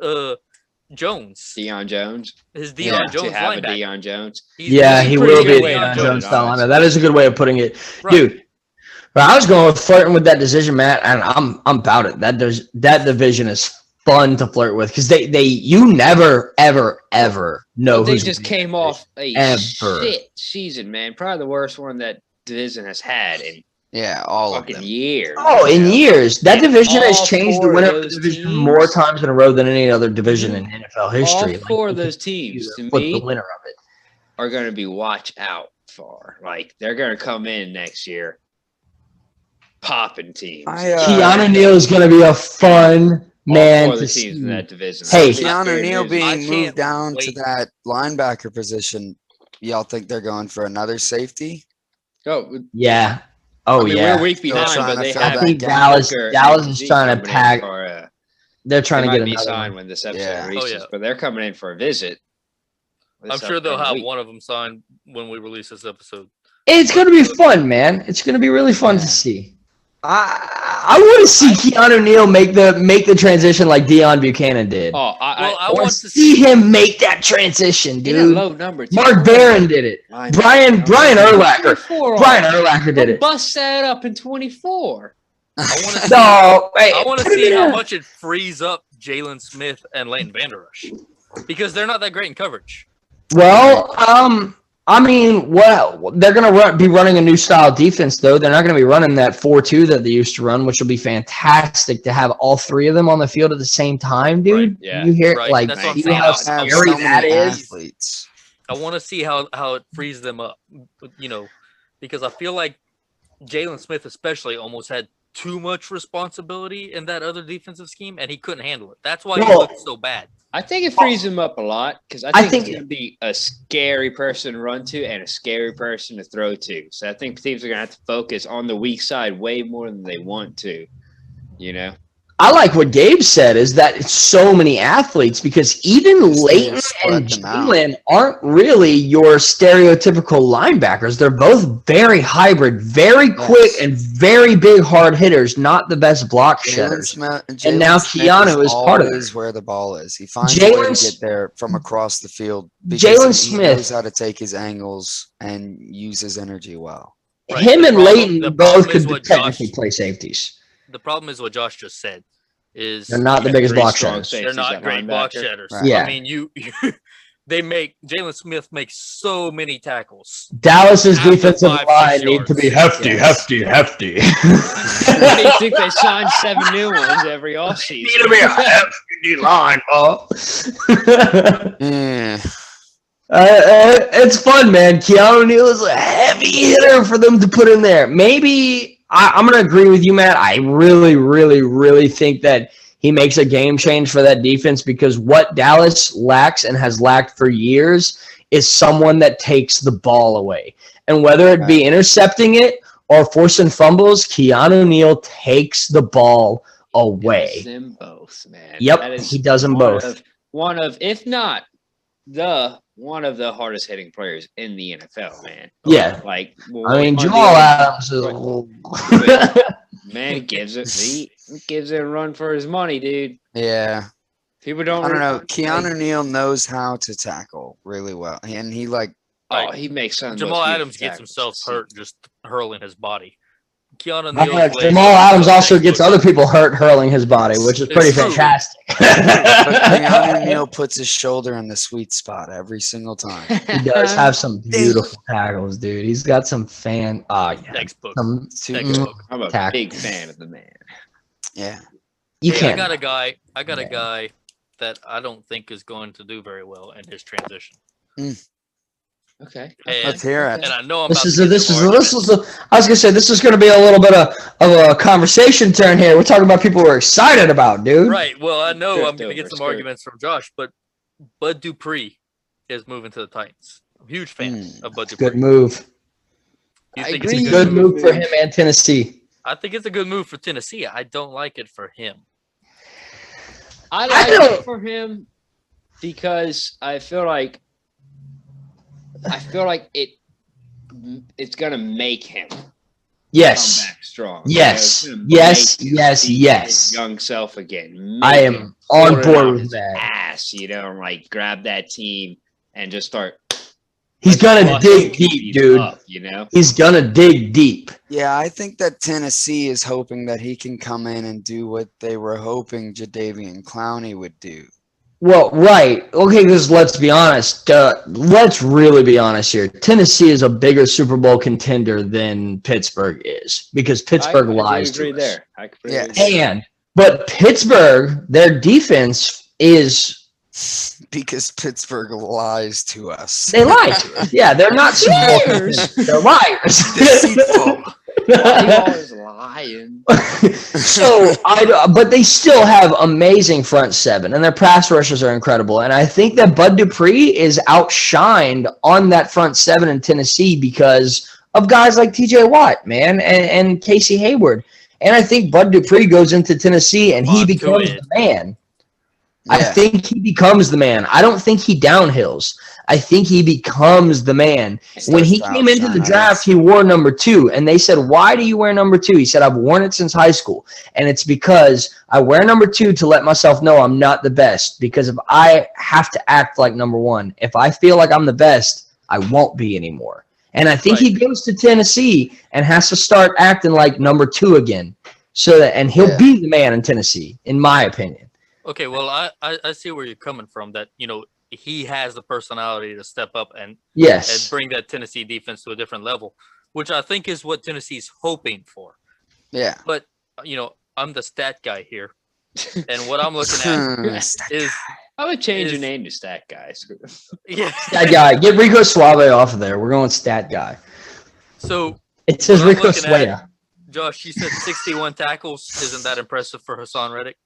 Jones, Deion Jones. his Deion Yeah, Jones to have a linebacker. Deion Jones. He's Yeah, moving he pretty will good be way a of Deion putting Jones it, style honestly. linebacker. That is a good way of putting it, Right. dude. But I was going with flirting with that decision, Matt, and I'm about it. That division is fun to flirt with because you never ever know They who's just gonna came win. off a Ever. shit season, man. Probably the worst one that division has had in Yeah, all of fucking them. years. Oh, in years, that division has all changed the 4 of winner of the those division teams- more times in a row than any other division in NFL history. All 4 of they those continue teams, to flip the me, winner of it. are going to be watch out for. Like, they're going to come in next year popping teams. Keanu Neal is going to be a fun All man 4 of to the teams see. in that division. Hey. So Keanu Jerry Neal Jersey- I being can't moved down to wait. that linebacker position. Y'all think they're going for another safety? Oh, Yeah. Oh I mean, yeah. we're a week Still behind, trying but to they fill have that I think gap. Dallas Booker Dallas and is Zeke trying to coming in pack. for, They're they trying to might get be another signed one. when this episode Yeah. reaches, Oh, yeah. but they're coming in for a visit. this I'm sure they'll upcoming have week. one of them signed when we release this episode. It's going to be fun, man. It's going to be really fun Yeah. to see. I want to see Keanu Neal make the transition like Deion Buchanan did. Oh, Well, I I want want to to see see. him make that transition, Get a dude. low number. Mark Barron did it. Brian Urlacher. 24 Brian Urlacher did it. Bust that up in 24. I want to. No, hey, I want to put him see in how a- much it frees up Jalen Smith and Leighton Vander Esch because they're not that great in coverage. Well, I mean, well, they're going to be running a new style defense, though. They're not going to be running that 4-2 that they used to run, which will be fantastic to have all 3 of them on the field at the same time, dude. Right, yeah. You hear Right, like that's what I'm see saying. how I Have scary so that many is. athletes. I want to see how it frees them up, because I feel like Jalen Smith especially almost had too much responsibility in that other defensive scheme, and he couldn't handle it. That's why he Well- looked so bad. I think it frees him up a lot because I I think think- he's going to be a scary person to run to and a scary person to throw to. So I think teams are going to have to focus on the weak side way more than they want to. You know, I like what Gabe said is that it's so many athletes because even Just Leighton need to spread and them out. Jalen aren't really your stereotypical linebackers. They're both very hybrid, very quick, and very big hard hitters, not the best block shedders. And now Keanu is part of it. always where the ball is. He finds a way Jalen to get there from across the field. Jalen He Smith. knows how to take his angles and use his energy well. Right, Him the and problem- Leighton the both problem is could what technically Josh- play safeties. The problem is what Josh just said. Is They're not the Yeah, biggest three block strong shedders. safeties they're not at great block linebacker. shedders. Right. Yeah. I mean, Jalen Smith makes so many tackles. Dallas's After defensive 5-6 line need to be yards. hefty. What do you think they signed 7 new ones every offseason? Need to be a hefty line, bro. Yeah. It's fun, man. Keanu Neal is a heavy hitter for them to put in there. Maybe I'm going to agree with you, Matt. I really, really, really think that he makes a game change for that defense because what Dallas lacks and has lacked for years is someone that takes the ball away. And whether it be intercepting it or forcing fumbles, Keanu Neal takes the ball away. He does them both, man. Yep, he does them both. One of, if not one of the hardest hitting players in the NFL, man. Yeah. Like, I mean, Jamal Adams is man, he gives it a run for his money, dude. Yeah. People don't. I don't know. Keanu Neal knows how to tackle really well, and he he makes some. Jamal Adams gets himself hurt just hurling his body. Keanu Neal. Jamal Adams also gets other people hurt hurling his body, which is pretty fantastic. But Keanu Neal puts his shoulder in the sweet spot every single time. He does have some beautiful tackles, dude. He's got some Textbook. I'm a big fan of the man. Yeah. Can't. I got a guy that I don't think is going to do very well in his transition. Okay. Let's hear it. And I know I was gonna say this is gonna be a little bit of a conversation turn here. We're talking about people we're excited about, dude. Right. Well, I know I'm gonna get some Skirt. arguments from Josh, but Bud Dupree is moving to the Titans. I'm a huge fan of Bud Dupree. Good move. You I think agree. it's a Good move for him and Tennessee. I think it's a good move for Tennessee. I don't like it for him. I like it for him because I feel like it's gonna make him Yes. come back strong. Yes. You know, Yes. make him Yes. be Yes. his young self again. I Make am him on pull it board out with his that. Ass, like grab that team and just start. He's gonna busting dig deep, teams dude. up, He's gonna dig deep. Yeah, I think that Tennessee is hoping that he can come in and do what they were hoping Jadeveon Clowney would do. Well, right. Okay, because let's be honest. Let's really be honest here. Tennessee is a bigger Super Bowl contender than Pittsburgh is because Pittsburgh lies to us. There. I completely agree. But Pittsburgh, their defense is. Because Pittsburgh lies to us. They lie to us. Yeah, they're not Super Bowl contenders. They're liars. Deceitful. Always lying. But they still have amazing front seven, and their pass rushes are incredible. And I think that Bud Dupree is outshined on that front seven in Tennessee because of guys like T.J. Watt, man, and Casey Hayward. And I think Bud Dupree goes into Tennessee, and he becomes the man. Yeah. I think he becomes the man. I don't think he downhills. I think he becomes the man. When he came into the draft, he wore number 2, and they said, "Why do you wear number 2?" He said, "I've worn it since high school, and it's because I wear number 2 to let myself know I'm not the best, because if I have to act like number 1, if I feel like I'm the best, I won't be anymore." And I think he goes to Tennessee and has to start acting like number 2 again, and he'll be the man in Tennessee, in my opinion. Okay, well, I see where you're coming from, that, he has the personality to step up and bring that Tennessee defense to a different level, which I think is what Tennessee's hoping for. Yeah. But, I'm the stat guy here. And what I'm looking at is... I would change your name to Stat Guy. Yeah. Stat Guy. Get Rico Suave off of there. We're going Stat Guy. So... It says Rico Suave. Josh, you said 61 tackles. Isn't that impressive for Hassan Reddick?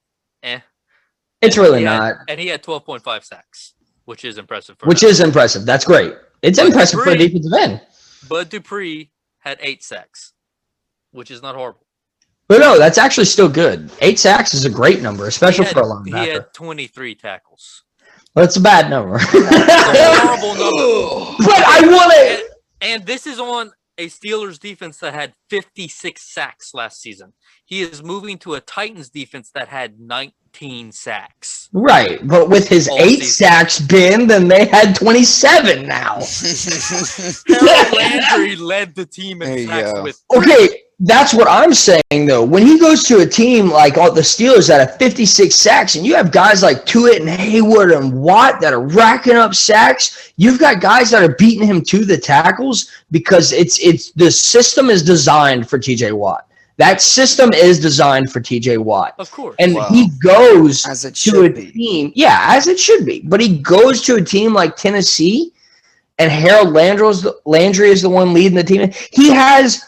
It's really not. And he had 12.5 sacks, which is impressive. Impressive. That's great. It's impressive for a defensive end. Bud Dupree had 8 sacks, which is not horrible. But no, that's actually still good. 8 sacks is a great number, especially for a linebacker. He had 23 tackles. Well, that's a bad number. It's a horrible number. But I want it. And this is on a Steelers defense that had 56 sacks last season. He is moving to a Titans defense that had 19 sacks. Right, but with his 8 sacks, Ben, then they had 27 now. Harold Landry led the team in sacks with... Okay, That's what I'm saying, though. When he goes to a team like the Steelers that have 56 sacks, and you have guys like Tuitt and Hayward and Watt that are racking up sacks, you've got guys that are beating him to the tackles because it's the system is designed for TJ Watt. That system is designed for TJ Watt. Of course. And he goes as it to a should be. team. Yeah, as it should be. But he goes to a team like Tennessee, and Harold Landry is the one leading the team. He has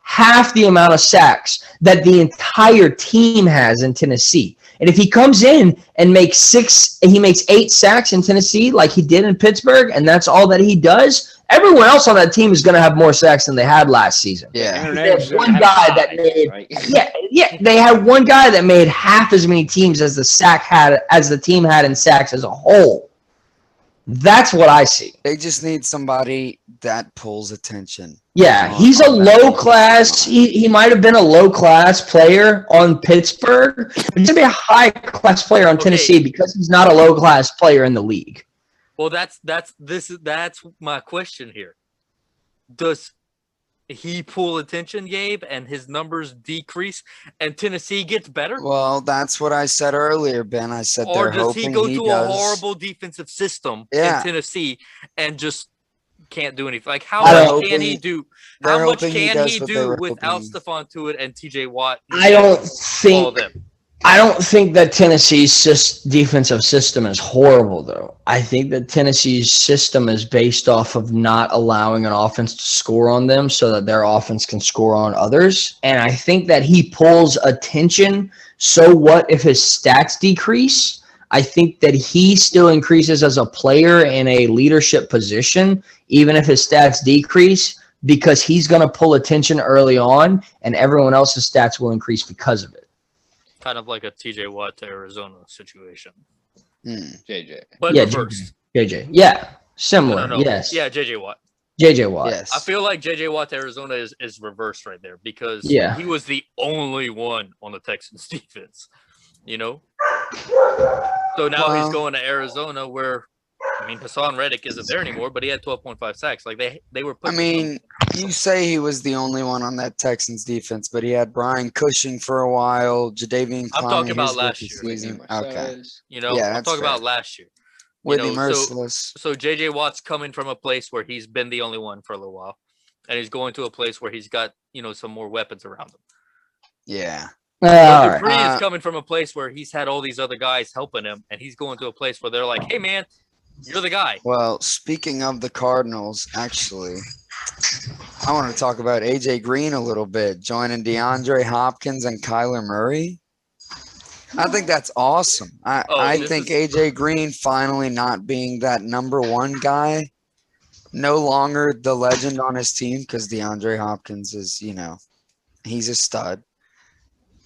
half the amount of sacks that the entire team has in Tennessee. And if he comes in and makes 8 sacks in Tennessee like he did in Pittsburgh, and that's all that he does, everyone else on that team is going to have more sacks than they had last season. Yeah. They had one guy that made they had one guy that made half as many teams as the team had in sacks as a whole. That's what I see. They just need somebody that pulls attention. Yeah, he's a low class. He might have been a low class player on Pittsburgh, but he's gonna be a high class player on Tennessee because he's not a low class player in the league. Well, that's my question here. Does he pull attention, Gabe, and his numbers decrease, and Tennessee gets better? Well, that's what I said earlier, Ben. I said Or they're does he hoping go he to does. a horrible defensive system Yeah. in Tennessee and just can't do anything? Like, how They're much can hoping- he do? they're How much hoping he can does he what they do were without hoping. Stephon Tuitt and TJ Watt? I don't all think them. I don't think that Tennessee's defensive system is horrible, though. I think that Tennessee's system is based off of not allowing an offense to score on them so that their offense can score on others. And I think that he pulls attention. So what if his stats decrease? I think that he still increases as a player in a leadership position, even if his stats decrease, because he's going to pull attention early on, and everyone else's stats will increase because of it. Kind of like a TJ Watt to Arizona situation, JJ. but Yeah, reversed. JJ. Yeah. Similar. No. Yes. Yeah, JJ Watt. JJ Watt. Yes. I feel like JJ Watt to Arizona is reversed right there because Yeah. he was the only one on the Texans defense, you know? So now Well- he's going to Arizona where, Hassan Reddick isn't there anymore, but he had 12.5 sacks. Like they were I putting mean, you say he was the only one on that Texans defense, but he had Brian Cushing for a while, Jadeveon Clowney. I'm talking about his last rookie year. season. Whitney Okay. Merciless. I'm that's talking about fair. last year. Whitney so- Merciless. So JJ Watt's coming from a place where he's been the only one for a little while, and he's going to a place where he's got, some more weapons around him. Yeah. All But right. Dupree Uh, is coming from a place where he's had all these other guys helping him, and he's going to a place where they're like, "Hey, man, you're the guy." Well, speaking of the Cardinals, actually, I want to talk about AJ Green a little bit, joining DeAndre Hopkins and Kyler Murray. I think that's awesome. I this think is- AJ Green finally not being that number one guy, no longer the legend on his team because DeAndre Hopkins is, he's a stud.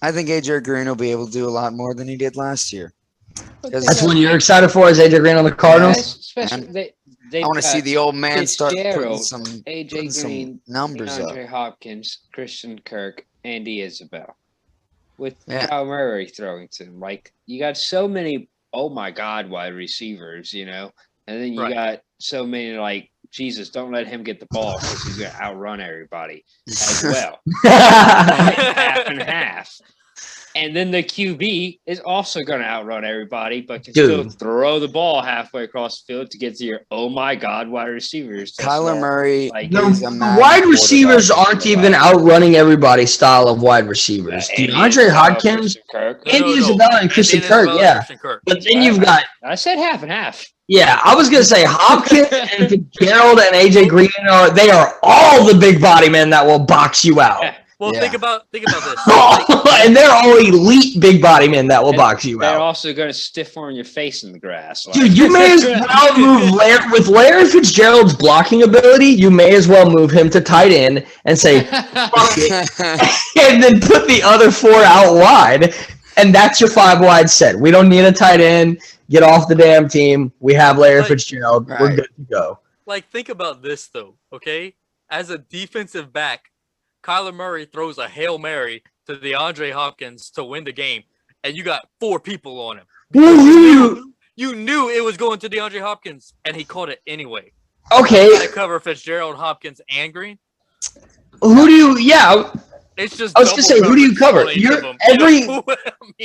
I think AJ Green will be able to do a lot more than he did last year. That's what you're excited for, is AJ Green on the Cardinals? Especially they I want to see the old man start putting Fitzgerald, some, AJ putting some Green, numbers up. DeAndre Hopkins, Christian Kirk, Andy Isabel, with Yeah. Kyle Murray throwing to him. Like, you got so many, oh my God, wide receivers, and then you Right. got so many like, Jesus, don't let him get the ball because he's going to outrun everybody as well. Half and half. And then the QB is also going to outrun everybody, but can still Dude. throw the ball halfway across the field to get to your oh my God wide receivers. That's Kyler all. Murray Like, The is a mad wide receivers quarterback. aren't even outrunning everybody's style of wide receivers. Andy DeAndre Isabel, Hopkins, Christian Kirk. Andy Isabella, and Christian Andy Kirk, Isabella, yeah. Christian Kirk. But then you've got, I said half and half. yeah, I was gonna say Hopkins and Fitzgerald and AJ Green they are all the big body men that will box you out. Well, Yeah. think about this. And they're all elite big body men that will And box you They're out. also going to stiff arm your face in the grass. Like- Dude, you may as well move with Larry Fitzgerald's blocking ability. You may as well move him to tight end and say, "Fuck it," and then put the other 4 out wide, and that's your 5 wide set. We don't need a tight end. Get off the damn team. We have Larry Like- Fitzgerald. We're Right. good to go. Like, think about this though, okay? As a defensive back, Kyler Murray throws a Hail Mary to DeAndre Hopkins to win the game, and you got 4 people on him. Woo-hoo! You knew it was going to DeAndre Hopkins, and he caught it anyway. You Okay, gotta cover Fitzgerald, Hopkins, and Green. who do you? Yeah, It's just I was gonna say, who do you cover? You're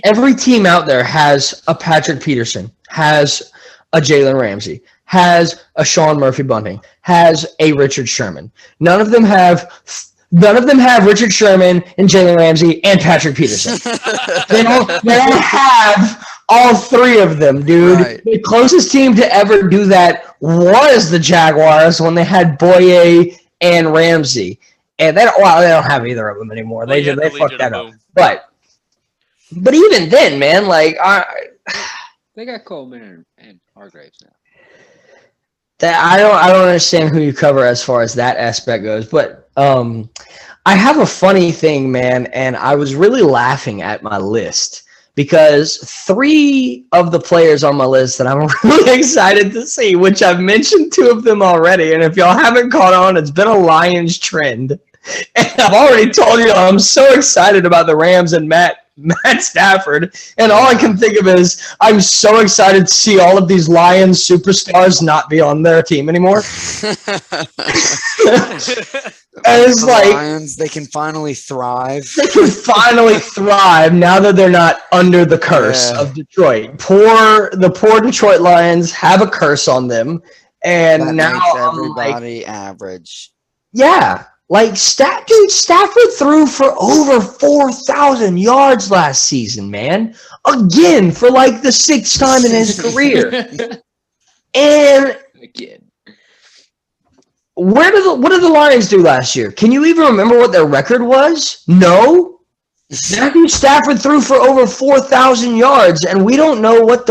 Every team out there has a Patrick Peterson, has a Jalen Ramsey, has a Sean Murphy Bunting, has a Richard Sherman. None of them have Richard Sherman and Jalen Ramsey and Patrick Peterson. They don't have all three of them, dude. Right. The closest team to ever do that was the Jaguars when they had Boye and Ramsey. And they don't have either of them anymore. They fucked that up. But even then, man, like They got Coleman and Hargraves now. I don't understand who you cover as far as that aspect goes. But I have a funny thing, man, and I was really laughing at my list because 3 of the players on my list that I'm really excited to see, which I've mentioned 2 of them already, and if y'all haven't caught on, it's been a Lions trend. And I've already told you I'm so excited about the Rams and Matt Stafford, and all I can think of is I'm so excited to see all of these Lions superstars not be on their team anymore. And it's like Lions, they can finally thrive. They can finally thrive now that they're not under the curse of Detroit. The poor Detroit Lions have a curse on them, and That now makes I'm everybody average. yeah. Like, Stafford threw for over 4,000 yards last season, man. Again, for like the 6th time in his career. And Again. what did the Lions do last year? Can you even remember what their record was? No. Matthew Stafford threw for over 4,000 yards, and we don't know where did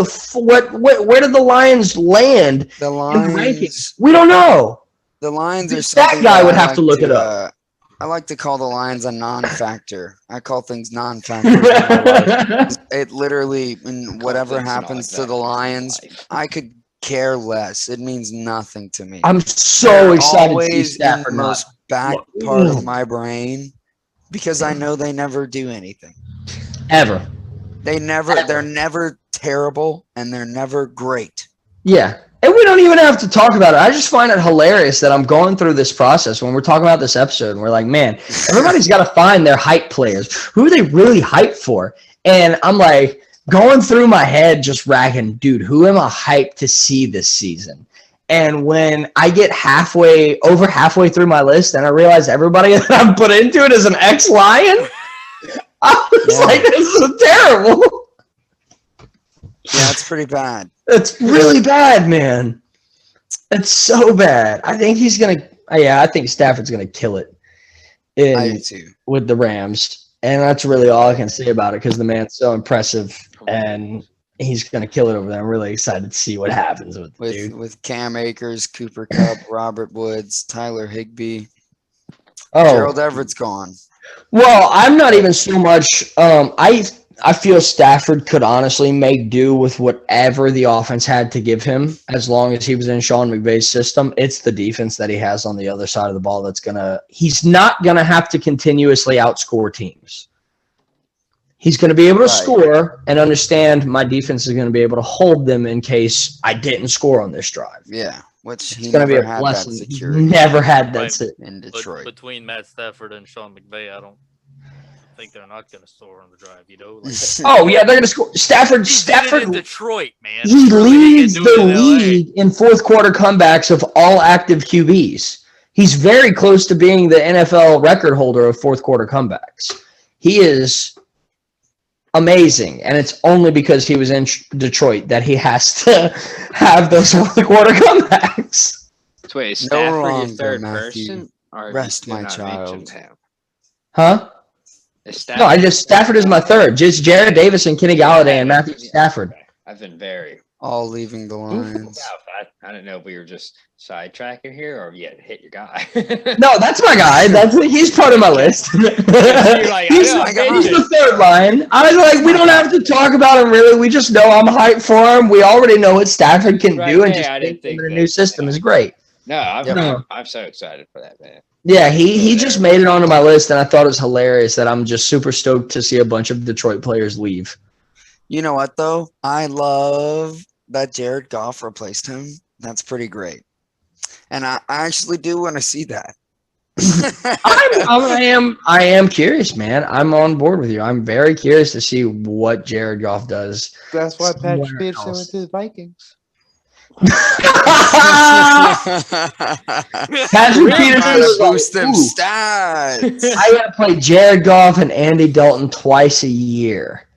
the Lions land The in the Lions, rankings? We don't know. the Lions are That something guy would I have like to look it up. I like to call the Lions a non-factor. I call things non-factors in my life. It literally, and whatever Things happens to the non-factors in Lions, life. I could care less. It means nothing to me. I'm so They're excited to see always in Stafford the not. most back part of my brain because I know they never do anything. Ever. They're never terrible and they're never great. Yeah. And we don't even have to talk about it. I just find it hilarious that I'm going through this process when we're talking about this episode and we're like, man, everybody's got to find their hype players. Who are they really hyped for? And I'm like going through my head just racking, dude, who am I hyped to see this season? And when I get over halfway through my list and I realize everybody that I've put into it is an ex-Lion, I was like, this is terrible. Yeah, it's pretty bad. It's really bad, man. It's so bad. I think I think Stafford's gonna kill it I do too. with the Rams. And that's really all I can say about it because the man's so impressive and he's gonna kill it over there. I'm really excited to see what happens with the dude. With Cam Akers, Cooper Kupp, Robert Woods, Tyler Higbee. Oh, Gerald Everett's gone. well, I'm not even so much. I feel Stafford could honestly make do with whatever the offense had to give him as long as he was in Sean McVay's system. It's the defense that he has on the other side of the ball he's not going to have to continuously outscore teams. He's going to be able to score and understand my defense is going to be able to hold them in case I didn't score on this drive. Yeah, which he It's going to be never a had that blessing. security Never had that. Right. in But Detroit. between Matt Stafford and Sean McVay, I don't think they're not going to score on the drive. Like, Oh yeah, they're going to score. Stafford in Detroit, man. He leads do the it in LA. league in fourth quarter comebacks of all active QBs. He's very close to being the NFL record holder of fourth quarter comebacks. He is amazing, and it's only because he was in Detroit that he has to have those fourth quarter comebacks. So wait, is No Stafford your longer, third Matthew. person? Or Rest did you my not child. mention him? Huh? Is No, Stafford is my third. Just Jared Davis and Kenny Galladay and Matthew Stafford. I've been very. All leaving the Lions. I didn't know if we were just sidetracking here or yet hit your guy. No, that's my guy. He's part of my list. You're like, he's I know, he's the third line. I was like, we don't have to talk about him really. We just know I'm hyped for him. We already know what Stafford can do, and just think him in a new system is great. No, I'm so excited for that, man. Yeah, he just made it onto my list, and I thought it was hilarious that I'm just super stoked to see a bunch of Detroit players leave. You know what, though? I love that Jared Goff replaced him. That's pretty great. And I actually do want to see that. I am curious, man. I'm on board with you. I'm very curious to see what Jared Goff does. That's why somewhere Patrick Peterson else. went to the Vikings. Patrick Gotta Peterson was boost like, them "Ooh, stats. I gotta play Jared Goff and Andy Dalton twice a year.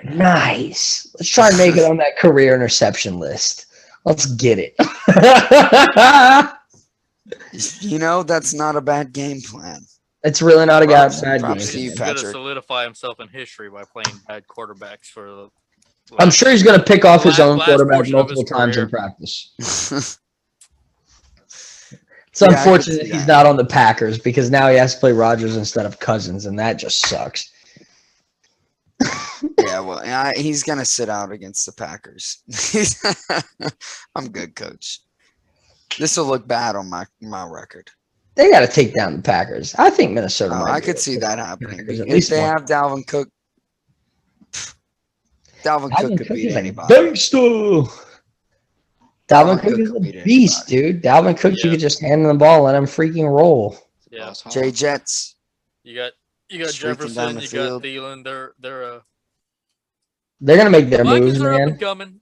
Nice. Let's try and make it on that career interception list. Let's get it." You know, that's not a bad game plan. It's really not a Props- bad game. props to you, He's going to Patrick. solidify himself in history by playing bad quarterbacks for the. I'm sure he's going to pick off his own Last quarterback portion of his multiple times in career. practice. It's Yeah, I could unfortunate see he's that. not on the Packers because now he has to play Rodgers instead of Cousins, and that just sucks. Yeah, well, he's gonna sit out against the Packers. I'm good, coach. This will look bad on my record. They got to take down the Packers. I think Minnesota. might I be could able see to that take down the happening. Packers at If least they once. have Dalvin Cook, Dalvin Cook Dalvin could Cook beat is a anybody. gangster. Dalvin Cook is a could beat beast, anybody. dude. Dalvin Cook, you Yeah. could just hand him the ball and let him freaking roll. Yeah, Jay Jets. you got Streaking down Jefferson, the you field. got Thielen. They're gonna make their Vikings moves, are up man. and coming.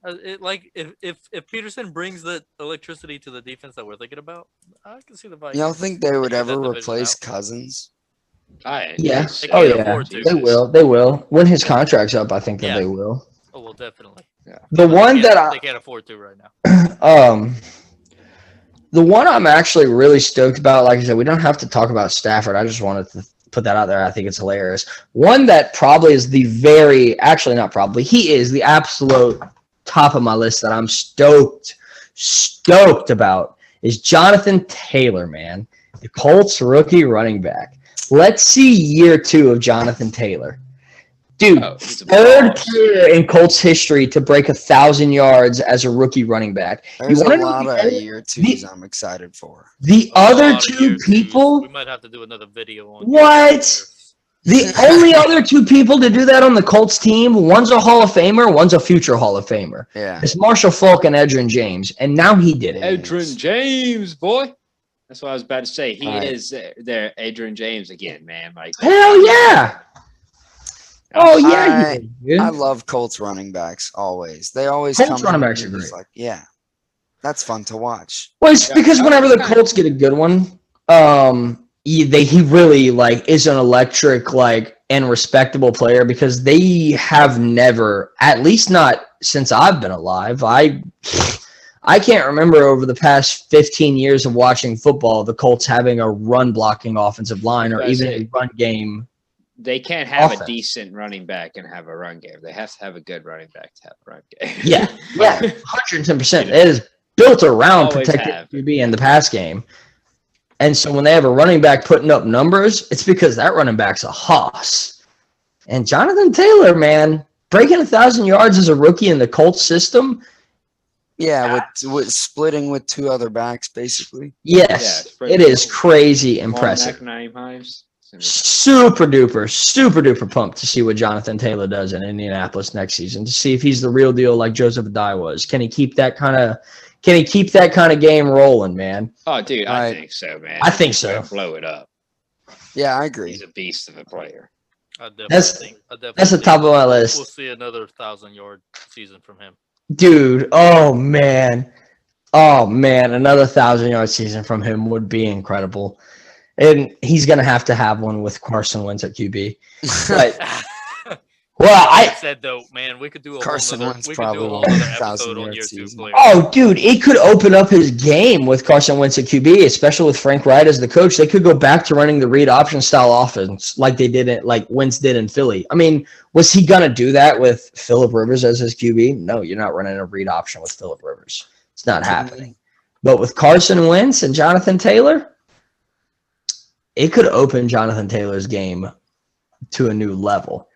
If Peterson brings the electricity to the defense that we're thinking about, I can see the Vikings. You don't think they would taking that ever division replace out. Cousins? Yeah. They Oh can't yeah. afford to. They will. They will. When his contract's up, I think that Yeah. they will. Oh well, definitely. The one They that can't afford to right now. the one I'm actually really stoked about, like I said, we don't have to talk about Stafford. I just wanted to put that out there. I think it's hilarious. One that probably is actually not probably, he is the absolute top of my list that I'm stoked about is Jonathan Taylor, man. The Colts rookie running back. Let's see year 2 of Jonathan Taylor. Dude, He's a third boss. player in Colts history to break 1,000 yards as a rookie running back. There's a wanna know lot the of other- year twos I'm excited for. The A other lot of two year twos. people, We might have to do another video on What? the only other two people to do that on the Colts team, one's a Hall of Famer, one's a future Hall of Famer. Yeah. It's Marshall Falk and Edgerrin James, and now he did it. Adrian James, boy. That's what I was about to say. He Right. is there, Adrian James again, man. Like, Hell yeah! Oh yeah, he did, dude. I love Colts running backs always. They always Colts come running in backs are and it's great. like, yeah. That's fun to watch. Well, it's Yeah, because I- whenever the Colts get a good one, he really like is an electric and respectable player because they have never, at least not since I've been alive. I can't remember over the past 15 years of watching football the Colts having a run blocking offensive line or That's even it. a run game. they can't have Offense. a decent running back and have a run game. They have to have a good running back to have a run game. Yeah, 110%. It is built around Always protecting have. QB in the pass game. And so when they have a running back putting up numbers, it's because that running back's a hoss. And Jonathan Taylor, man, breaking 1,000 yards as a rookie in the Colts system, Yeah, with splitting with two other backs, basically. yes, it's pretty it is cool. crazy impressive. Naeem Hines. Super duper pumped to see what Jonathan Taylor does in Indianapolis next season, to see if he's the real deal like Joseph Adai was. Can he keep that kind of game rolling, man? Oh, dude, I Right. think so, man. I think He's so. gonna blow it up. Yeah, I agree. He's a beast of a player. That's the top of my list. We'll see another 1,000-yard season from him. Dude, oh man, another 1,000-yard season from him would be incredible, and he's gonna have to have one with Carson Wentz at QB. But well, I said though, man, we could do a Carson whole other, Wentz we could do probably a whole won't other have a episode on 1,000-yard year 2 season. players. oh, dude, it could open up his game with Carson Wentz at QB, especially with Frank Wright as the coach. They could go back to running the read option style offense like they did it, like Wentz did in Philly. I mean, was he gonna do that with Phillip Rivers as his QB? No, you're not running a read option with Phillip Rivers. It's not happening. But with Carson Wentz and Jonathan Taylor, it could open Jonathan Taylor's game to a new level.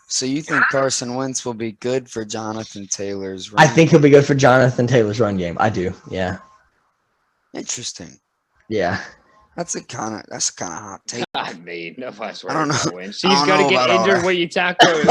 So you think Carson Wentz will be good for Jonathan Taylor's run? I think he'll be good for Jonathan Taylor's run game. I do. Yeah. Interesting. Yeah. That's kind of hot take. I mean, nobody's I don't worried know. about win. She's I don't gonna know get about all injured that. when you tackle her.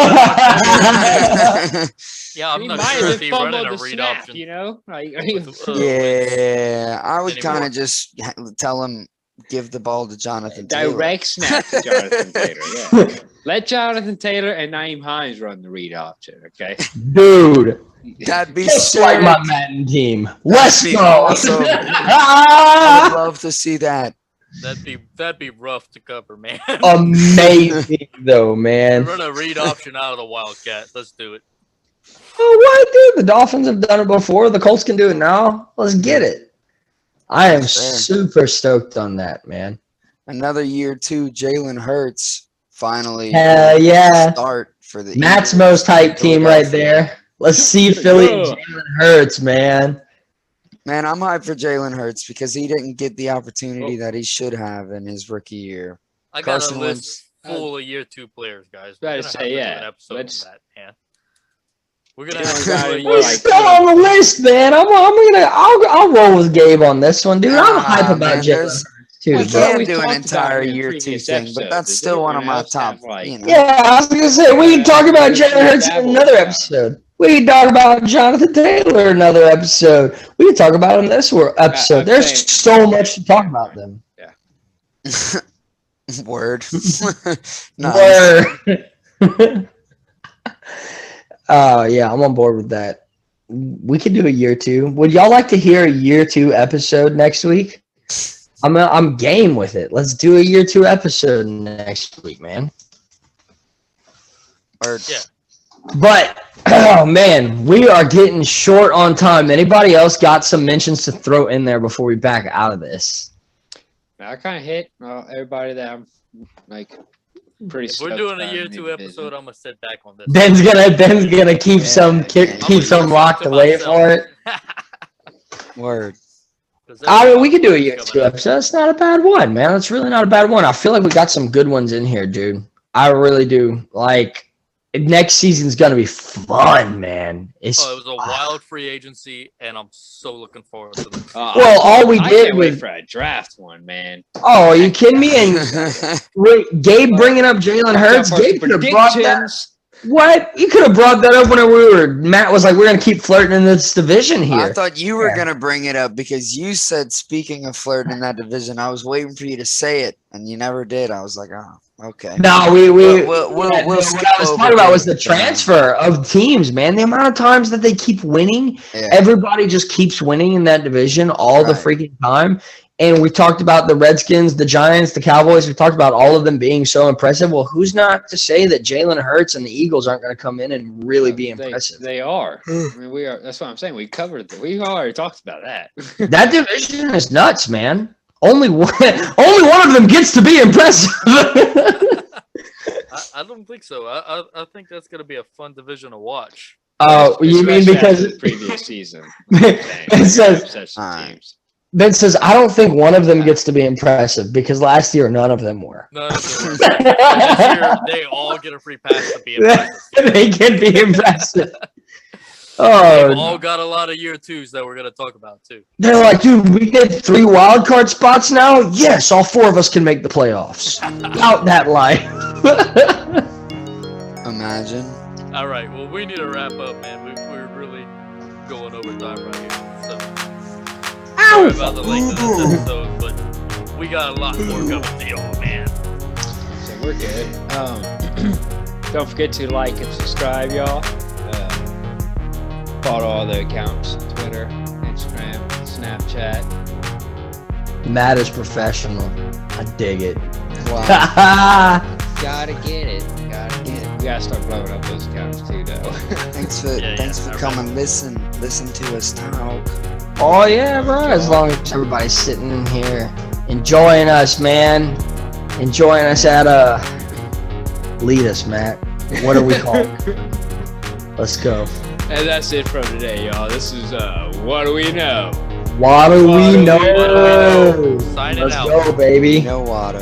Yeah, I'm He not might sure have if he running fumbled a the read snap, option. you know? Like, Yeah, I would Anymore. kind of just tell him give the ball to Jonathan Taylor. direct snap to Jonathan Taylor. Yeah. Let Jonathan Taylor and Naeem Hines run the read option, okay? Dude, That'd be just sick. like my Madden team. Let's be go. awesome. I would Ah, love to see that. That'd be rough to cover, man. amazing, though, man. Run a read option out of the Wildcat. Let's do it. Oh, what, dude? The Dolphins have done it before. The Colts can do it now. Let's get it. I am That's fair. super stoked on that, man. Another year too. Jalen Hurts finally Hell yeah. start for the Matt's Eagles. most hyped team right there. Let's see Philly and Ugh. Jalen Hurts, man. Man, I'm hyped for Jalen Hurts because he didn't get the opportunity that he should have in his rookie year. I got Carson a Wentz. list full of year 2 players, guys. About We're to gonna say, have to do yeah, an episode let's- on that, man. We're gonna Yeah, have we to got do it a more We're year like- still on the list, man. I'll roll with Gabe on this one, dude. I'm hype about man, Jalen there's- Hurts too, We Well, bro. can't we do an talked entire about it in year two previous thing, but episodes. that's Does still one of anyone my else top. have, like- You know. Yeah, I was gonna say we can talk about Jalen Hurts in another episode. We can talk about Jonathan Taylor in another episode. We can talk about him this episode. I'm There's saying- so much to talk about them. Word. Nice. Word. Yeah, I'm on board with that. We could do a year 2. Would y'all like to hear a year 2 episode next week? I'm game with it. Let's do a year 2 episode next week, man. Word. Yeah. But oh man, we are getting short on time. Anybody else got some mentions to throw in there before we back out of this? I kind of hit everybody that I'm like pretty. If we're stoked doing a about year in the 2 division. episode, I'm gonna sit back on this. Ben's gonna keep Yeah, some yeah. keep some locked away for it. Word. I mean, we could do a year 2 episode. That's not a bad one, man. That's really not a bad one. I feel like we got some good ones in here, dude. I really do. Like next season's gonna be fun, man. Oh, it was a wild free agency, and I'm so looking forward to this. Well, all we I did can't wait was- for a draft one, man. Oh, are you kidding me? And Gabe bringing up Jalen Hurts. Gabe could have brought that. Predictions. What? You could have brought that up when Matt was like, we're going to keep flirting in this division here. I thought you were Yeah. gonna bring it up because you said speaking of flirting in that division, I was waiting for you to say it and you never did. I was like, oh, okay. No, We'll what I skip was over talking about was the Jalen. transfer of teams, man. The amount of times that they keep winning, Yeah. everybody just keeps winning in that division all the Right. freaking time. And we talked about the Redskins, the Giants, the Cowboys. We talked about all of them being so impressive. Well, who's not to say that Jalen Hurts and the Eagles aren't going to come in and really be impressive? They are. I mean, we are. That's what I'm saying. We covered. We already talked about that. That division is nuts, man. Only one of them gets to be impressive. I don't think so. I think that's gonna be a fun division to watch. Oh, you mean Especially because after the previous season? it says Such Alright. teams. Ben says I don't think one of them gets to be impressive because last year none of them were. No, this year they all get a free pass to be impressive. They can be impressive. They've Oh, all got a lot of year 2s that we're gonna talk about too. they're like, dude, we get 3 wild card spots now. Yes, all 4 of us can make the playoffs. Out that life. Imagine. All right, well we need to wrap up, man. We're really going over time right here. So sorry about the length of this episode, but we got a lot more coming to y'all, man. So we're good. Don't forget to like and subscribe, y'all. Follow all the accounts: Twitter, Instagram, Snapchat. Matt is professional. I dig it. Wow. Gotta get it. Gotta get it. We gotta start blowing up those accounts too, though. Thanks for Yeah, coming. Listen to us talk. Oh yeah, bro. As long as everybody's sitting in here enjoying us, man. Enjoying us at lead us, Matt. What are we called? Let's go. And that's it from today, y'all. This is What Do We Know? What do we What do we know? know? Signing Let's out. go, baby. No water.